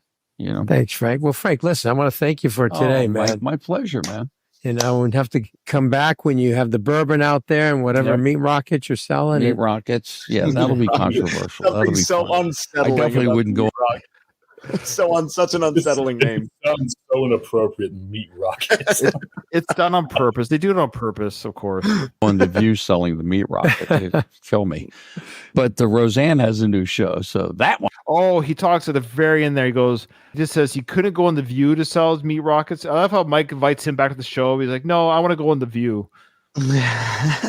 Thanks, Frank. Well, Frank, listen, I want to thank you for today, man. My pleasure, man. We'll have to come back when you have the bourbon out there and whatever meat rockets you're selling. Meat rockets, yeah, that'll be controversial. That'll be so fun. unsettling. I definitely wouldn't go. Such an unsettling name. Sounds so inappropriate. Meat rockets. It's done on purpose. They do it on purpose, of course. On the View selling the meat rocket, they kill me. But the Roseanne has a new show, so that one. Oh, he talks at the very end there. He just says he couldn't go on the View to sell his meat rockets. I love how Mike invites him back to the show. He's like, "No, I want to go on the View."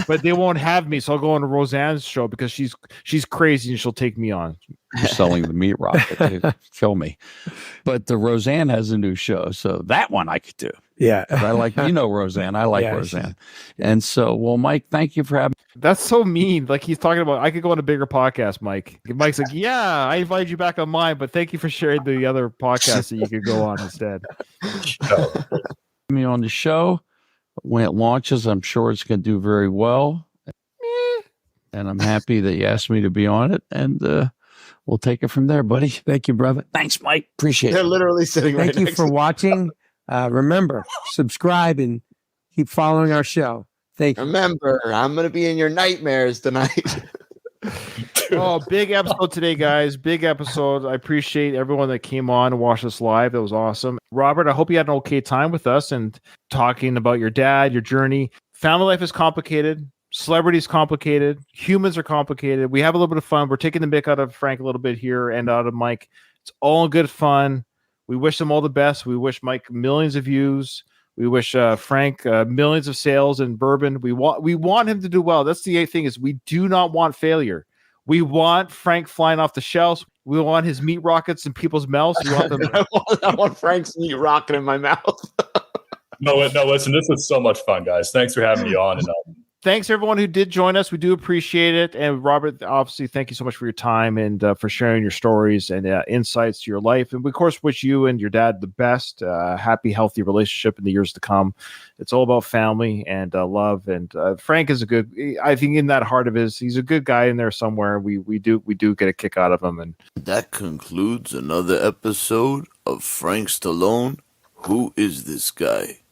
But they won't have me, so I'll go on Roseanne's show because she's crazy and she'll take me on. You're selling the meat rocket, they kill me. But the Roseanne has a new show, so that one I could do. Yeah, I like Roseanne. I like Roseanne, and so Mike, thank you for having. That's so mean. Like he's talking about, I could go on a bigger podcast, Mike. Mike's like, yeah, I invited you back on mine, but thank you for sharing the other podcast that you could go on instead. Me on the show. When it launches, I'm sure it's going to do very well. And I'm happy that you asked me to be on it. And we'll take it from there, buddy. Thank you, brother. Thanks, Mike. Appreciate They're it. literally sitting right Thank you next for to watching. Remember, subscribe and keep following our show. Thank you. Remember, I'm going to be in your nightmares tonight. Oh, big episode today, guys. Big episode. I appreciate everyone that came on and watched us live. That was awesome. Robert, I hope you had an okay time with us and talking about your dad, your journey. Family life is complicated. Celebrity is complicated. Humans are complicated. We have a little bit of fun. We're taking the mick out of Frank a little bit here and out of Mike. It's all good fun. We wish them all the best. We wish Mike millions of views. We wish Frank millions of sales in bourbon. We want him to do well. That's the thing is we do not want failure. We want Frank flying off the shelves. We want his meat rockets in people's mouths. We want them. I want Frank's meat rocket in my mouth. No, listen, this was so much fun, guys. Thanks for having me on. And thanks everyone who did join us. We do appreciate it. And Robert, obviously, thank you so much for your time and for sharing your stories and insights to your life. And we, of course, wish you and your dad the best, happy, healthy relationship in the years to come. It's all about family and love. And Frank is I think in that heart of his, he's a good guy in there somewhere. We do get a kick out of him. And that concludes another episode of Frank Stallone. Who is this guy?